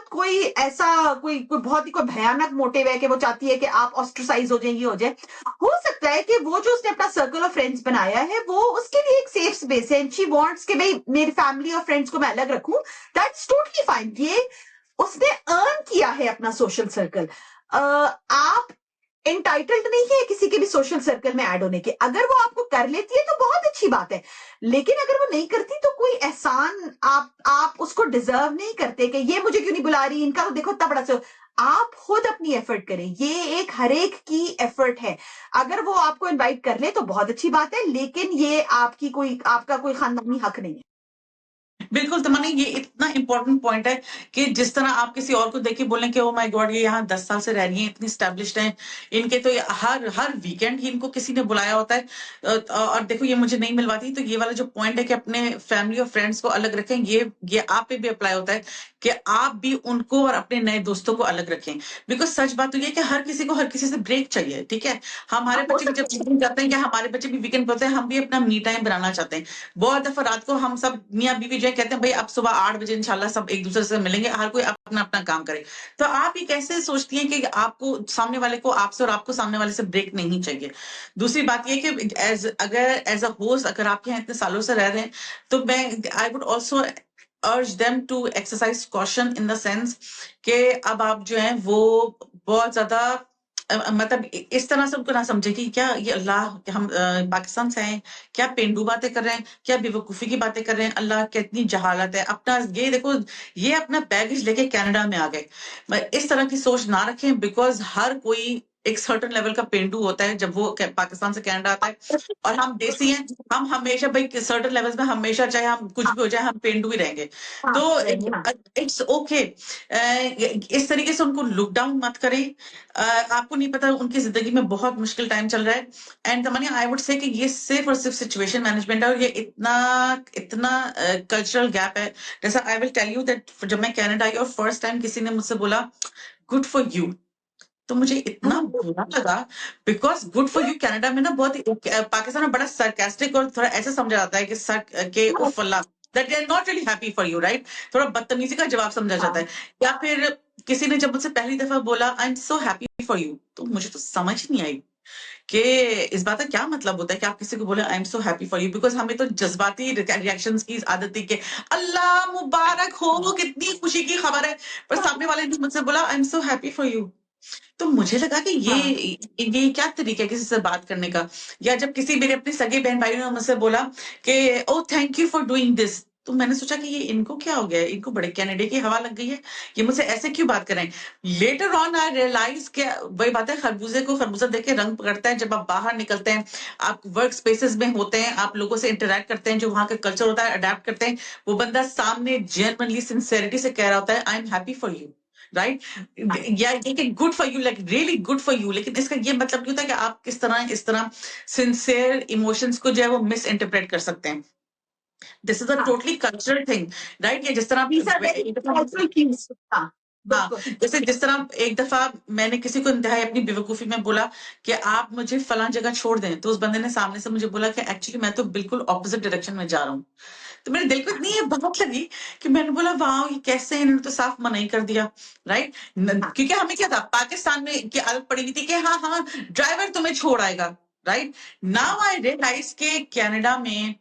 कोई ऐसा कोई बहुत ही कोई भयानक मोटिव है कि वो चाहती है कि आप ऑस्ट्रसाइज हो जाए, ये हो जाए। हो सकता है कि वो जो उसने अपना सर्कल ऑफ फ्रेंड्स बनाया है वो उसके लिए एक सेफ स्पेस है, एंड शी वांट्स कि भाई मेरी फैमिली और फ्रेंड्स को मैं अलग रखूं। That's totally fine. ये उसने अर्न किया है अपना सोशल सर्कल। आप एंटाइटल्ड नहीं है किसी के भी सोशल सर्कल में ऐड होने के। अगर वो आपको कर लेती है तो बहुत अच्छी बात है, लेकिन अगर वो नहीं करती तो कोई एहसान आप उसको डिजर्व नहीं करते कि ये मुझे क्यों नहीं बुला रही, इनका तो देखो इतना बड़ा से। आप खुद अपनी एफर्ट करें, ये एक हर एक की एफर्ट है। अगर वो आपको इनवाइट कर ले तो बहुत अच्छी बात है, लेकिन ये आपका कोई खानदानी हक नहीं है। बिल्कुल तमन्नी, ये इतना इंपॉर्टेंट पॉइंट है कि जिस तरह आप किसी और को देख के बोलें कि ओ माय गॉड ये यहाँ 10 साल से रह रही हैं, इतनी स्टैब्लिश्ड हैं, इनके तो हर वीकेंड ही इनको किसी ने बुलाया होता है, और देखो ये मुझे नहीं मिलवाती। तो ये वाला जो पॉइंट है कि अपने फैमिली और फ्रेंड्स को अलग रखें, ये आप पे भी अप्लाई होता है कि आप भी उनको और अपने नए दोस्तों को अलग रखें। बिकॉज सच बात तो ये कि हर किसी को हर किसी से ब्रेक चाहिए, ठीक है। हमारे बच्चे भी जब वीकेंड जाते हैं, कि हमारे बच्चे भी वीकेंड पे होते हैं, हम भी अपना मी टाइम बनाना चाहते हैं। बहुत दफा रात को हम सब मियाँ बीवी जो है कहते हैं भाई अब सुबह 8 बजे इंशाल्लाह सब एक दूसरे से मिलेंगे, हर कोई अपना अपना काम करे। तो आप ये कैसे सोचती हैं कि आपको सामने वाले को आपसे और आपको सामने वाले से ब्रेक नहीं चाहिए? दूसरी बात ये कि एज अ होस्ट अगर आपके यहाँ इतने सालों से रह रहे हैं, तो मैं I would also urge them to exercise caution in the sense कि अब आप जो है वो बहुत ज्यादा मतलब इस तरह से उनको ना समझे कि क्या ये अल्लाह हम पाकिस्तान से हैं, क्या पेंडू बातें कर रहे हैं, क्या बेवकूफी की बातें कर रहे हैं, अल्लाह कितनी जहालत है। अपना ये देखो, ये अपना बैगेज लेके कनाडा में आ गए। इस तरह की सोच ना रखें, बिकॉज हर कोई एक सर्टन लेवल का पेंडू होता है जब वो पाकिस्तान से कनाडा आता है, और हम देसी हैं, हम हमेशा भाई सर्टन लेवल्स में हमेशा चाहे हम कुछ भी हो जाए हम पेंडू ही रहेंगे। तो इट्स ओके। इस तरीके से उनको लुक डाउन मत करें। आपको नहीं पता उनकी जिंदगी में बहुत मुश्किल टाइम चल रहा है। And Tamannaah, I would say कि ये सिर्फ और सिर्फ सिचुएशन मैनेजमेंट है, और ये इतना इतना कल्चरल गैप है। जैसा I will tell you that जब मैं कनाडा आई और फर्स्ट टाइम किसी ने मुझसे बोला गुड फॉर यू, तो मुझे इतना बुरा लगा, because good for you Canada में ना बहुत पाकिस्तान में बड़ा सरकास्टिक और थोड़ा ऐसा समझा जाता है कि के उफ अल्लाह that they are not really happy for you, right. थोड़ा बदतमीजी का जवाब समझा जाता है। या फिर किसी ने जब मुझसे पहली दफा बोला I am so happy for you, तो मुझे तो समझ नहीं आई कि इस बात का क्या मतलब होता है कि आप किसी को बोले I am so happy for you. Because हमें तो जज्बाती रिएक्शंस की आदत थी कि अल्लाह मुबारक हो, कितनी खुशी की खबर है, पर सामने वाले ने मुझसे बोला I am so happy for you. तो मुझे लगा कि ये क्या तरीका है किसी से बात करने का। या जब किसी मेरे अपने सगे बहन भाई ने मुझसे बोला कि oh thank you for doing this, तो मैंने सोचा कि ये इनको क्या हो गया है, इनको बड़े कनाडा की हवा लग गई है, ये मुझसे ऐसे क्यों बात कर रहे हैं। लेटर ऑन आई रियलाइज कि वही बात है, खरबूजे को खरबूजा देख के रंग पकड़ता है। जब आप बाहर निकलते हैं, आप वर्क स्पेसेस में होते हैं, आप लोगों से इंटरेक्ट करते हैं, जो वहां का कल्चर होता है अडेप्ट करते हैं, वो बंदा सामने जेन्युइनली सिंसियरिटी से कह रहा होता है I am happy for you, right. या ये good for you, like really good for you, लेकिन इसका ये मतलब नहीं होता कि आप किस तरह इस तरह सिंसियर इमोशंस को जो है वो मिस इंटरप्रेट कर सकते हैं। This is a totally cultural thing, right. या जिस तरह हाँ, बिल्कुल। जैसे जिस तरह एक दफा मैंने किसी को इंतहाई अपनी बेवकूफी में बोला कि आप मुझे फलां जगह छोड़ दें, तो उस बंदे ने सामने से मुझे बोला कि एक्चुअली मैं तो बिल्कुल ऑपोजिट डायरेक्शन में जा रहा हूँ। तो मेरे दिल को इतनी ये बात लगी कि मैंने बोला वाह, ये कैसे, इन्होंने तो साफ मना ही कर दिया, राइट? हाँ क्योंकि हमें क्या था, पाकिस्तान में की आदत पड़ी हुई थी कि हाँ हाँ ड्राइवर तुम्हें छोड़ आएगा, राइट? नाउ आई रियलाइज के कनाडा में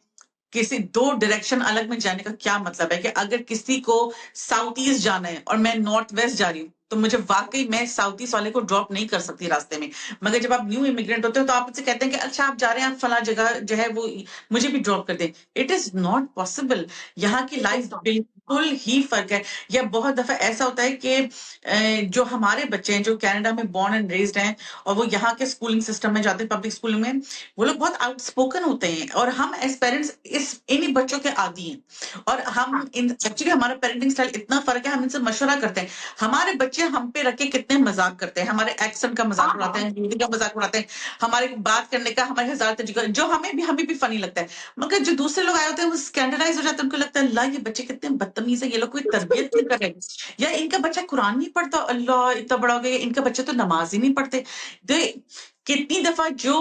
किसी दो डायरेक्शन अलग में जाने का क्या मतलब है कि अगर किसी को साउथ ईस्ट जाना है और मैं नॉर्थ वेस्ट जा रही हूँ, तो मुझे वाकई मैं साउथ ईस्ट वाले को ड्रॉप नहीं कर सकती रास्ते में। मगर जब आप न्यू इमिग्रेंट होते हो तो आप मुझसे कहते हैं कि अच्छा आप जा रहे हैं, आप फला जगह जो है वो मुझे भी ड्रॉप कर दे। It is not possible. यहाँ की इट लाइफ इज नॉट। बिल्कुल ही फर्क है। या बहुत दफा ऐसा होता है कि जो हमारे बच्चे हैं जो कनाडा में बॉर्न एंड रेज्ड हैं और वो यहाँ के स्कूलिंग सिस्टम में जाते हैं, पब्लिक स्कूल में, वो लोग बहुत आउटस्पोकन होते हैं और हम एज पेरेंट्स इन्हीं बच्चों के आदी हैं। और हम हाँ एक्चुअली हमारा पेरेंटिंग स्टाइल इतना फर्क है, हम इनसे मशवरा करते हैं। हमारे बच्चे हम पे रख के कितने मजाक करते हैं, हमारे एक्सेंट का मजाक हाँ उड़ाते हाँ हैं, हिंदी का मजाक उड़ाते हैं, हमारे बात करने का, हमारे हजार तरीका, जो हमें भी फनी लगता है। मगर जो दूसरे लोग आए होते हैं वो स्कैंडलाइज हो जाते हैं, उनको लगता है अल्लाह ये बच्चे कितने बदतमीज है, ये लोग कोई तरबियत नहीं कर रहे, या इनका बच्चा कुरान नहीं पढ़ता, अल्लाह इतना बड़ा हो गया, इनका बच्चा तो नमाज ही नहीं पढ़ते। कितनी दफा जो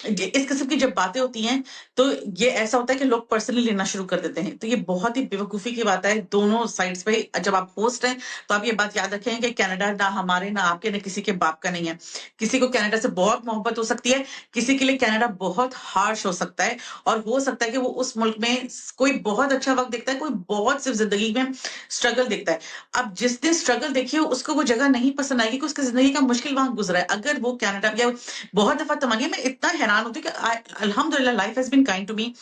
इस किस्म की जब बातें होती हैं तो ये ऐसा होता है कि लोग पर्सनली लेना शुरू कर देते हैं। तो ये बहुत ही बेवकूफी की बात है दोनों साइड्स पे। जब आप होस्ट हैं तो आप ये बात याद रखें कि कनाडा ना हमारे, ना आपके, ना किसी के बाप का नहीं है। किसी को कनाडा से बहुत मोहब्बत हो सकती है, किसी के लिए कनाडा बहुत हार्श हो सकता है, और हो सकता है कि वो उस मुल्क में कोई बहुत अच्छा वक्त देखता है, कोई बहुत सिर्फ जिंदगी में स्ट्रगल देखता है। अब जिसने स्ट्रगल देखी हो उसको वो जगह नहीं पसंद आएगी कि उसकी जिंदगी का मुश्किल वहां गुजरा है। अगर वो कनाडा, या बहुत दफा तमन्ना, मैं इतना हैरान होती हूँ कि अल्हम्दुलिल्लाह life has been kind to me.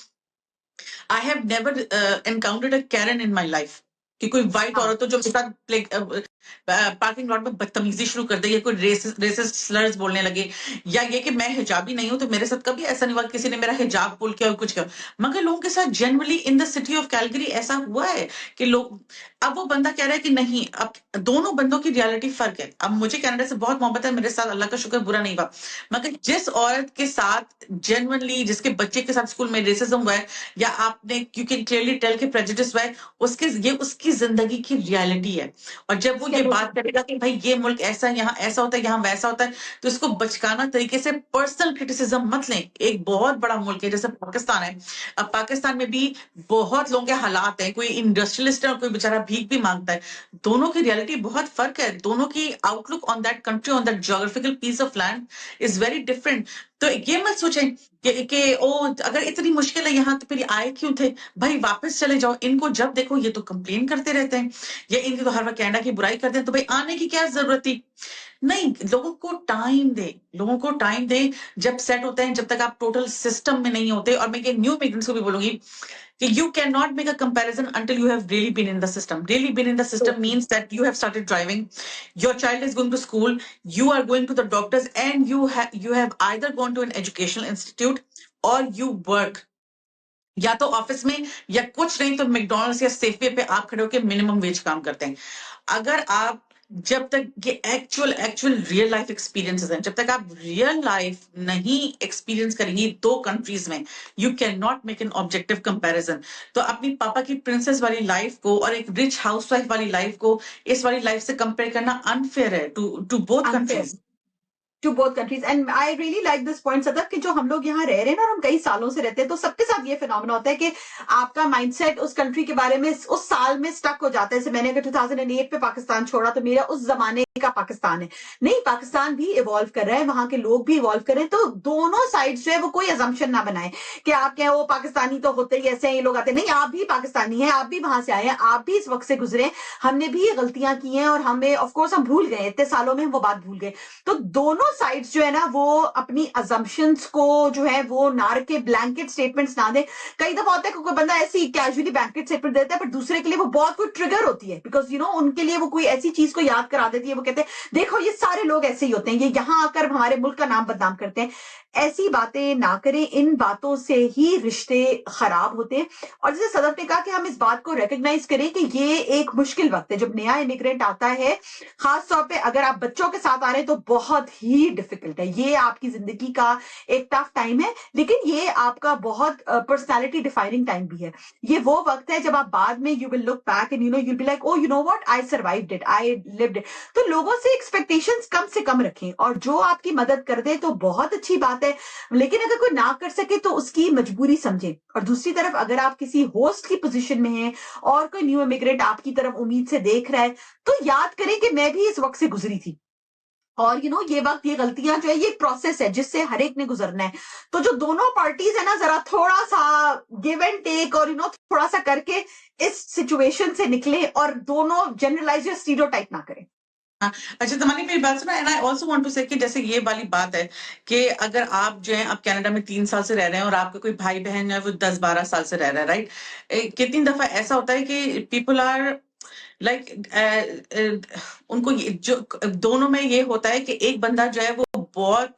I have never encountered a Karen in my life, कि कोई व्हाइट हाँ औरत हो जो मेरे साथ पार्किंग लॉट में बदतमीजी शुरू कर दे, या कोई रेसिस्ट स्लर्स बोलने लगे, या ये कि मैं हिजाबी नहीं हूं तो मेरे साथ कभी ऐसा नहीं हुआ किसी ने मेरा हिजाब पुल किया और कुछ किया। मगर लोगों के साथ generally in the city of Calgary ऐसा हुआ है कि लोग, अब वो बंदा कह रहा है कि नहीं, अब दोनों बंदों की रियलिटी फर्क है। अब मुझे कनाडा से बहुत मोहब्बत है, मेरे साथ अल्लाह का शुक्र बुरा नहीं हुआ, मगर जिस औरत के साथ जनरली, जिसके बच्चे के साथ स्कूल में रेसिज्म हुआ है, या आपने यू कैन क्लियरली टेल के प्रेजुडिस हुआ है, उसकी जिंदगी की रियलिटी है। और जब वो ये बात करेगा कि भाई ये मुल्क ऐसा है, यहाँ ऐसा होता है, यहाँ वैसा होता है, तो इसको बचकाना तरीके से पर्सनल क्रिटिसिज्म मत लें। एक बहुत बड़ा मुल्क है जैसे पाकिस्तान है, अब पाकिस्तान में भी बहुत लोगों के हालात हैं, कोई इंडस्ट्रियलिस्ट है और कोई बेचारा भीख भी मांगता है। दोनों की रियलिटी बहुत फर्क है, दोनों की outlook on that country, on that geographical piece of land is very different. तो ये मत सोचें कि ओ अगर इतनी मुश्किल है यहाँ तो फिर आए क्यों थे, भाई वापस चले जाओ। इनको जब देखो ये तो कंप्लेन करते रहते हैं, या इनकी तो हर वक्त कनाडा की बुराई करते हैं, तो भाई आने की क्या जरूरत थी? नहीं, लोगों को टाइम दे, लोगों को टाइम दे। जब सेट होते हैं, जब तक आप टोटल सिस्टम में नहीं होते। और मैं ये न्यू मिग्रेंट्स को भी बोलूंगी कि you cannot make a comparison until you have really been in the system. Really been in the system means that you have started driving, your child is going to school, you are going to the doctors, and you have either gone to an educational institute or you work. या तो office में, या कुछ नहीं तो McDonald's या Safeway पे आप खड़े होकर मिनिमम वेज काम करते हैं। अगर आप, जब तक ये एक्चुअल रियल लाइफ एक्सपीरियंसेस हैं, जब तक आप रियल लाइफ नहीं एक्सपीरियंस करेंगी दो कंट्रीज में, you can not make an objective comparison. तो अपनी पापा की प्रिंसेस वाली लाइफ को और एक रिच हाउसवाइफ वाली लाइफ को इस वाली लाइफ से कंपेयर करना अनफेयर है to both countries. To both countries. And I really like this point Sadaf कि जो हम लोग यहाँ रह रहे हैं ना, और हम कई सालों से रहते हैं, तो सबके साथ ये फिनोमेना होता है कि आपका माइंडसेट उस कंट्री के बारे में उस साल में स्टक हो जाता है। जैसे मैंने अगर 2008 पे पाकिस्तान छोड़ा तो मेरा उस जमाने का पाकिस्तान है नहीं। पाकिस्तान भी इवॉल्व कर रहा है, वहां के लोग भी इवॉल्व कर रहे हैं। तो दोनों साइड जो है वो कोई अजम्पशन ना बनाए कि आप क्या वो पाकिस्तानी तो होते ही ऐसे हैं, ये लोग आते नहीं। आप भी पाकिस्तानी हैं, आप भी वहां से आए हैं, आप भी इस वक्त से गुजरे, हमने भी ये गलतियां की हैं, और हमें ऑफकोर्स हम भूल गए, इतने सालों में हम वो बात भूल गए। तो दोनों साइड्स जो है ना वो अपनी अजम्पशंस को जो है वो ना रखे, ब्लैंकेट स्टेटमेंट्स ना दे। कई दफा होता है कि कोई बंदा ऐसी कैजुअली ब्लैंकेट स्टेटमेंट देता है, पर दूसरे के लिए वो बहुत कोई ट्रिगर होती है, बिकॉज यू नो उनके लिए वो कोई ऐसी चीज को याद करा देती है। वो कहते हैं देखो ये सारे लोग ऐसे ही होते हैं, ये यहाँ आकर हमारे मुल्क का नाम बदनाम करते हैं। ऐसी बातें ना करें, इन बातों से ही रिश्ते खराब होते हैं। और जैसे सदफ ने कहा कि हम इस बात को रिकॉग्नाइज करें कि ये एक मुश्किल वक्त है जब नया इमिग्रेंट आता है, खास तौर पे अगर आप बच्चों के साथ आ रहे हैं तो बहुत ही ही डिफिकल्ट है। ये आपकी जिंदगी का एक टफ टाइम है, लेकिन ये आपका बहुत पर्सनालिटी डिफाइनिंग टाइम भी है। ये वो वक्त है जब आप बाद में you will look back and you'll be like, oh, you know what, I survived it, I lived it। तो लोगों से एक्सपेक्टेशंस कम से कम रखें, और जो आपकी मदद कर दे तो बहुत अच्छी बात है, लेकिन अगर कोई ना कर सके तो उसकी मजबूरी समझें। और दूसरी तरफ अगर आप किसी होस्ट की पोजीशन में हैं और कोई न्यू इमिग्रेंट आपकी तरफ उम्मीद से देख रहा है, तो याद करें कि मैं भी इस वक्त से गुजरी थी, और ये वक्त, ये गलतियां जो है, ये प्रोसेस है जिससे हर एक ने गुजरना है। तो जो दोनों पार्टीज है ना, जरा थोड़ा सा गिव एंड टेक और थोड़ा सा करके इस सिचुएशन से निकले, और दोनों जनरलाइज या स्टीरियोटाइप ना करें। हाँ, अच्छा तमानी मेरी बात सुना। And I also want to say कि जैसे ये वाली बात है कि अगर आप जो है आप कनाडा में 3 साल से रह रहे हैं और आपके कोई भाई बहन है वो 10-12 साल से रह रहा है, राइट? कितनी दफा ऐसा होता है कि पीपल आर लाइक उनको जो दोनों में ये होता है कि एक बंदा जो है वो बहुत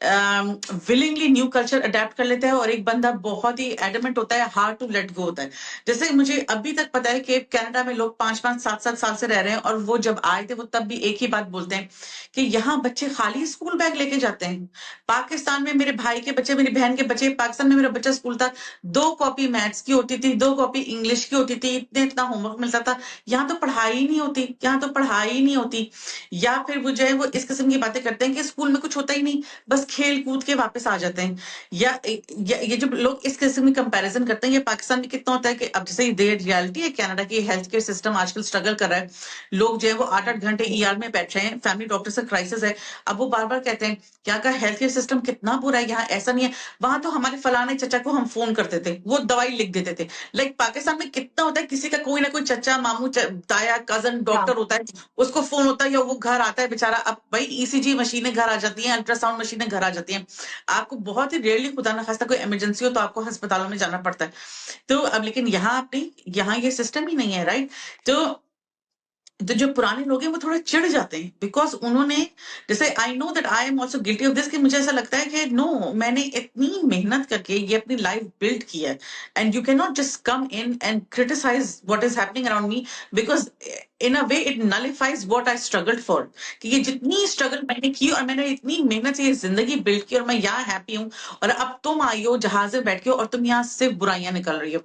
विलिंगली न्यू कल्चर अडेप्ट कर लेता है, और एक बंदा बहुत ही एडमेंट होता है, हार्ड टू लेट गो होता है। जैसे मुझे अभी तक पता है कि कनाडा में लोग 5-5, 7-7 साल से रह रहे हैं, और वो जब आए थे वो तब भी एक ही बात बोलते हैं कि यहाँ बच्चे खाली स्कूल बैग लेके जाते हैं। पाकिस्तान में मेरे भाई के बच्चे, मेरी बहन के बच्चे, पाकिस्तान में मेरा बच्चा स्कूल था, 2 कॉपी मैथ्स की होती थी, 2 कॉपी इंग्लिश की होती थी, इतना होमवर्क मिलता था। यहाँ तो पढ़ाई ही नहीं होती, यहाँ तो पढ़ाई ही नहीं होती। या फिर वो जो है वो इस किस्म की बातें करते हैं कि स्कूल में कुछ होता ही नहीं, बस खेल कूद के वापस आ जाते हैं। या ये जो लोग इस किस्म की कंपैरिजन करते हैं, ये पाकिस्तान में कितना होता है कि अब जैसे ये रियलिटी है, कनाडा की हेल्थ केयर सिस्टम आजकल स्ट्रगल कर रहा है। लोग जो है वो 8-8 घंटे ईआर में बैठ रहे हैं, फैमिली डॉक्टर से क्राइसिस है। अब वो बार बार कहते हैं क्या का हेल्थ केयर सिस्टम कितना बुरा है, यहाँ ऐसा नहीं है। वहां तो हमारे फलाने चचा को हम फोन करते थे, वो दवाई लिख देते थे। लाइक पाकिस्तान में कितना होता है, किसी का कोई ना कोई चचा, मामू, ताया, कजन डॉक्टर होता है, उसको फोन होता है या वो घर आता है बेचारा। अब भाई ईसीजी मशीनें घर आ जाती हैं, अल्ट्रासाउंड मशीनें घर आ जाती हैं। आपको बहुत ही रेयरली खुदा ना खास्ता कोई इमरजेंसी हो तो आपको अस्पतालों में जाना पड़ता है। तो अब लेकिन यहाँ आपने, यहाँ ये सिस्टम ही नहीं है, राइट? तो जो पुराने लोग हैं वो थोड़ा चिढ़ जाते हैं, बिकॉज उन्होंने, जैसे I know that I am also guilty of this, कि मुझे ऐसा लगता है कि नो, मैंने इतनी मेहनत करके ये अपनी लाइफ बिल्ड की है, and you can not just come in and criticise what is happening around me, because in a way it nullifies what I struggled for. कि ये जितनी स्ट्रगल मैंने की और मैंने इतनी मेहनत से ये जिंदगी बिल्ड की, और मैं यहाँ हैप्पी हूँ, और अब तुम आई हो जहाज में बैठ के और तुम यहाँ सिर्फ बुराइयां निकल रही हो।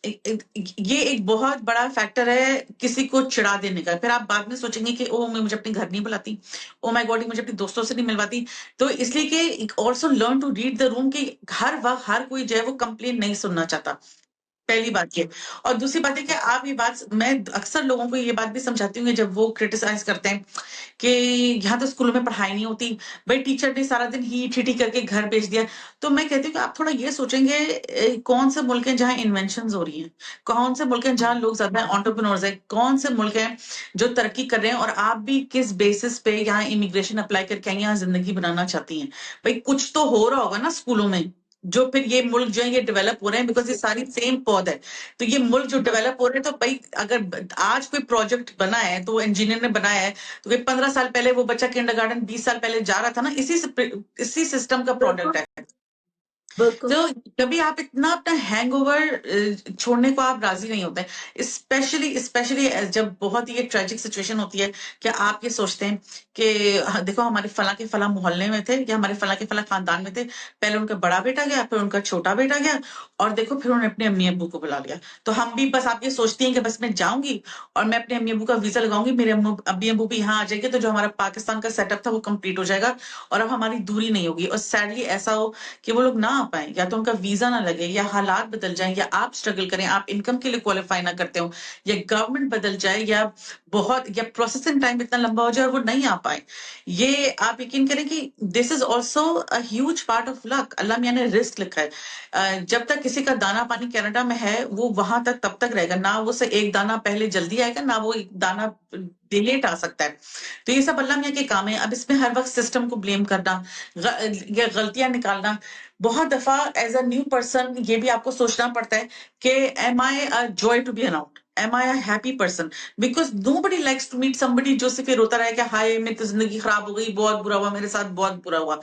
ये एक बहुत बड़ा फैक्टर है किसी को चिढ़ा देने का। फिर आप बाद में सोचेंगे कि ओह, मैं मुझे अपने घर नहीं बुलाती, ओ माय गॉड, मुझे अपने दोस्तों से नहीं मिलवाती। तो इसलिए कि also learn to read the room, कि हर वक्त हर कोई जो है वो कंप्लेन नहीं सुनना चाहता, पहली बात ये। और दूसरी बात है कि आप ये बात, मैं अक्सर लोगों को ये बात भी समझाती हूँ जब वो क्रिटिसाइज करते हैं कि यहाँ तो स्कूलों में पढ़ाई नहीं होती, भाई टीचर ने सारा दिन ही ठीठी करके घर भेज दिया। तो मैं कहती हूँ कि आप थोड़ा ये सोचेंगे कौन से मुल्क हैं जहाँ इन्वेंशन हो रही हैं, कौन से मुल्क हैं जहाँ लोग ज्यादा एंटरप्रेन्योर्स हैं, कौन से मुल्क हैं जो तरक्की कर रहे हैं, और आप भी किस बेसिस पे यहाँ इमिग्रेशन अप्लाई करके यहाँ जिंदगी बनाना चाहती हैं। भाई कुछ तो हो रहा होगा ना स्कूलों में, जो फिर ये मुल्क जो है ये डेवलप हो रहे हैं, बिकॉज ये सारी सेम पौध है। तो ये मुल्क जो डेवलप हो रहे हैं, तो भाई अगर आज कोई प्रोजेक्ट बना है तो इंजीनियर ने बनाया है, तो 15 साल पहले वो बच्चा किंडरगार्टन 20 साल पहले जा रहा था ना, इसी सिस्टम का प्रोडक्ट है। तो कभी आप इतना अपना हैंगओवर छोड़ने को आप राजी नहीं होते, स्पेशली जब बहुत ही ट्रेजिक सिचुएशन होती है कि आप ये सोचते हैं कि देखो हमारे फला के फला मोहल्ले में थे, या हमारे फला के फला खानदान में थे, पहले उनका बड़ा बेटा गया, फिर उनका छोटा बेटा गया, और देखो फिर उन्होंने अपने अम्मी अब्बू को बुला लिया। तो हम भी बस, आप ये सोचती हैं कि बस मैं जाऊंगी और मैं अपने अम्मी अब्बू का वीजा लगाऊंगी, मेरे अम्मी अब्बू भी यहाँ आ जाएंगे, तो जो हमारा पाकिस्तान का सेटअप था वो कंप्लीट हो जाएगा, और अब हमारी दूरी नहीं होगी। और सैडली ऐसा हो कि वो लोग ना आ पाए, या तो उनका वीजा ना लगे, या हालात बदल जाए, या आप स्ट्रगल करें, आप इनकम के लिए क्वालिफाई ना करते हो, या गवर्नमेंट बदल जाए, या प्रोसेसिंग टाइम इतना लंबा हो जाए और वो नहीं आ पाए। ये आप यकीन करें कि this is also a huge part of luck. अल्लाह मियां ने रिस्क लिखा है। जब तक किसी का दाना पानी कनाडा में है वो वहां तक तब तक रहेगा, ना वो से एक दाना पहले जल्दी आएगा, ना वो एक दाना डिलेट आ सकता है। तो ये सब अल्लाह मियां के काम है। अब इसमें हर वक्त सिस्टम को ब्लेम करना या गलतियां निकालना, बहुत दफा एज अ न्यू पर्सन ये भी आपको सोचना पड़ता है कि am I a joy to be around, am I a happy person, because nobody likes to meet somebody जो सिर्फ रोता रहे कि हाय मेरी तो जिंदगी खराब हो गई, बहुत बुरा हुआ मेरे साथ, बहुत बुरा हुआ।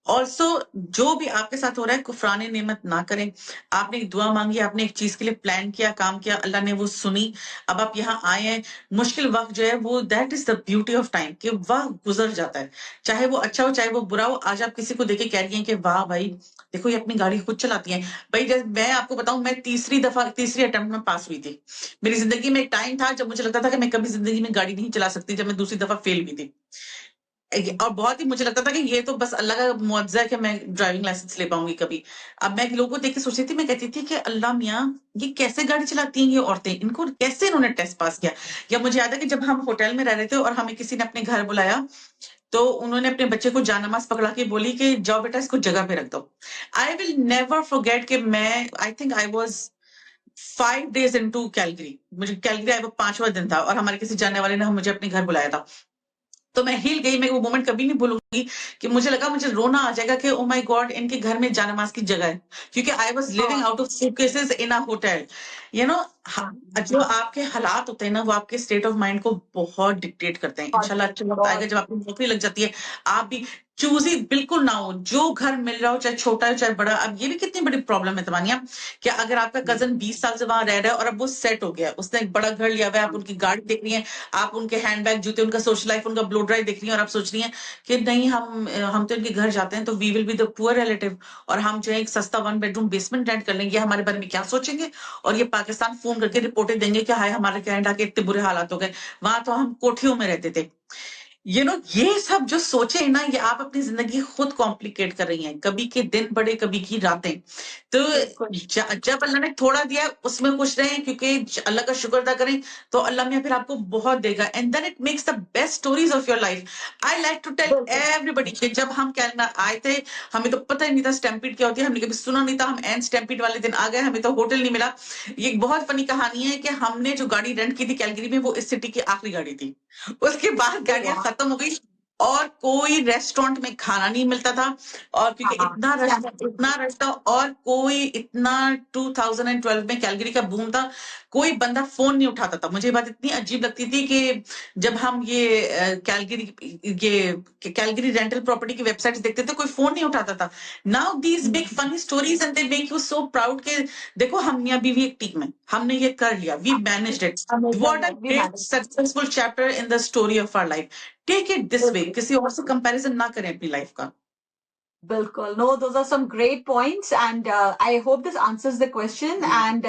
ऑल्सो जो भी आपके साथ हो रहा है कुफरान नेमत ना करें। आपने एक दुआ मांगी, आपने एक चीज के लिए प्लान किया, काम किया, अल्लाह ने वो सुनी, अब आप यहाँ आए हैं। मुश्किल वक्त जो है वो that is the beauty of time कि वक्त गुजर जाता है, चाहे वो अच्छा हो चाहे वो बुरा हो। आज आप किसी को देखे कह रही हैं कि वाह भाई देखो ये अपनी गाड़ी खुद चलाती हैं। भाई जैसे मैं आपको बताऊं, मैं तीसरी अटेम्प्ट में पास हुई थी। मेरी जिंदगी में एक टाइम था जब मुझे लगता था कि मैं कभी जिंदगी में गाड़ी नहीं चला सकती, जब मैं दूसरी दफा फेल हुई थी। और बहुत ही मुझे लगता था कि ये तो बस अल्लाह का मुआवजा है कि मैं ड्राइविंग लाइसेंस ले पाऊंगी कभी। अब मैं लोगों को देख के सोचती थी, मैं कहती थी कि अल्लाह मियाँ ये कैसे गाड़ी चलाती हैं ये औरतें, इनको कैसे इन्होंने टेस्ट पास किया। या मुझे याद है कि जब हम होटल में रह रहे थे और हमें किसी ने अपने घर बुलाया, तो उन्होंने अपने बच्चे को जानमाज पकड़ा के बोली कि जाओ बेटा इसको जगह पे रख दो। आई विल नेवर फॉरगेट कि मैं आई think I was 5 days into Calgary, मुझे कैलगरी आया वो 5वां दिन था और हमारे किसी जानने वाले ने मुझे अपने घर बुलाया था। तो मैं हिल गई, मैं वो मोमेंट कभी नहीं भूलूंगी कि मुझे लगा मुझे रोना आ जाएगा कि ओ माय गॉड इनके घर में जानमाज की जगह है, क्योंकि I was living out of suitcases in a hotel. You know, जो आपके हालात होते हैं ना वो आपके स्टेट ऑफ माइंड को बहुत डिक्टेट करते हैं। इंशाल्लाह अच्छा वक्त आएगा जब आपको नौकरी लग जाती है, आप भी चूजी बिल्कुल ना हो, जो घर मिल रहा हो चाहे छोटा हो चाहे बड़ा। अब ये भी कितनी बड़ी प्रॉब्लम है तमानिया कि अगर आपका कजन 20 साल से वहां रह रहा है और अब वो सेट हो गया, उसने एक बड़ा घर लिया हुआ है, आप उनकी गाड़ी देख रही हैं, आप उनके हैंडबैग जूते, उनका सोशल लाइफ, उनका ब्लो ड्राई देख रही हैं और आप सोच रही हैं कि नहीं हम तो इनके घर जाते हैं तो we will be the poor relative, और हम जो है एक सस्ता 1 bedroom बेसमेंट रेंट कर लेंगे, हमारे बारे में क्या सोचेंगे। और ये पाकिस्तान फोन करके रिपोर्टें देंगे कि हाय हमारे कनाडा के इतने बुरे हालात हो गए, वहां तो हम कोठियों में रहते थे। ये सब जो सोचे है ना, ये आप अपनी जिंदगी खुद कॉम्प्लिकेट कर रही हैं। कभी के दिन बड़े कभी की रातें। तो जब अल्लाह ने थोड़ा दिया उसमें खुश रहें, क्योंकि अल्लाह का शुक्र अदा करें तो अल्लाह में फिर आपको बहुत देगा, and then it makes the best stories of your life. I like to tell everybody कि जब हम कनाडा आए थे हमें तो पता ही नहीं था स्टैम्पीड क्या होती है, हमने कभी सुना नहीं था। हम एंड स्टैम्पीड वाले दिन आ गए, हमें तो होटल नहीं मिला। ये एक बहुत फनी कहानी है कि हमने जो गाड़ी रेंट की थी कैलगरी में वो इस सिटी की आखिरी गाड़ी थी। उसके बाद गाड़ियां खत्म हो गई और कोई रेस्टोरेंट में खाना नहीं मिलता था, और क्योंकि इतना रश था और कोई इतना 2012 में कैलगरी का बूम था, कोई बंदा फोन नहीं उठाता था। मुझे ये बात इतनी अजीब लगती थी कि जब हम ये कैलगरी रेंटल प्रॉपर्टी की वेबसाइट देखते थे कोई फोन नहीं उठाता था। Now these big funny stories and they make you so proud के देखो हम मियां बीवी एक टीम में, हमने ये कर लिया, we managed it, what a great successful chapter in the story of our life. Take it this way, किसी और से कंपैरिजन ना करें अपनी लाइफ का। Bilkul. No, those are some great points, and I hope this answers the question. And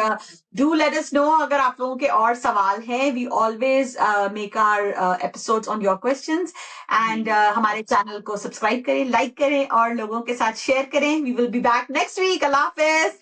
do let us know अगर आप लोगों के और सवाल हैं. We always make our episodes on your questions. And हमारे चैनल को सब्सक्राइब करें, लाइक करें और लोगों के साथ शेयर करें. We will be back next week. Allah Hafiz.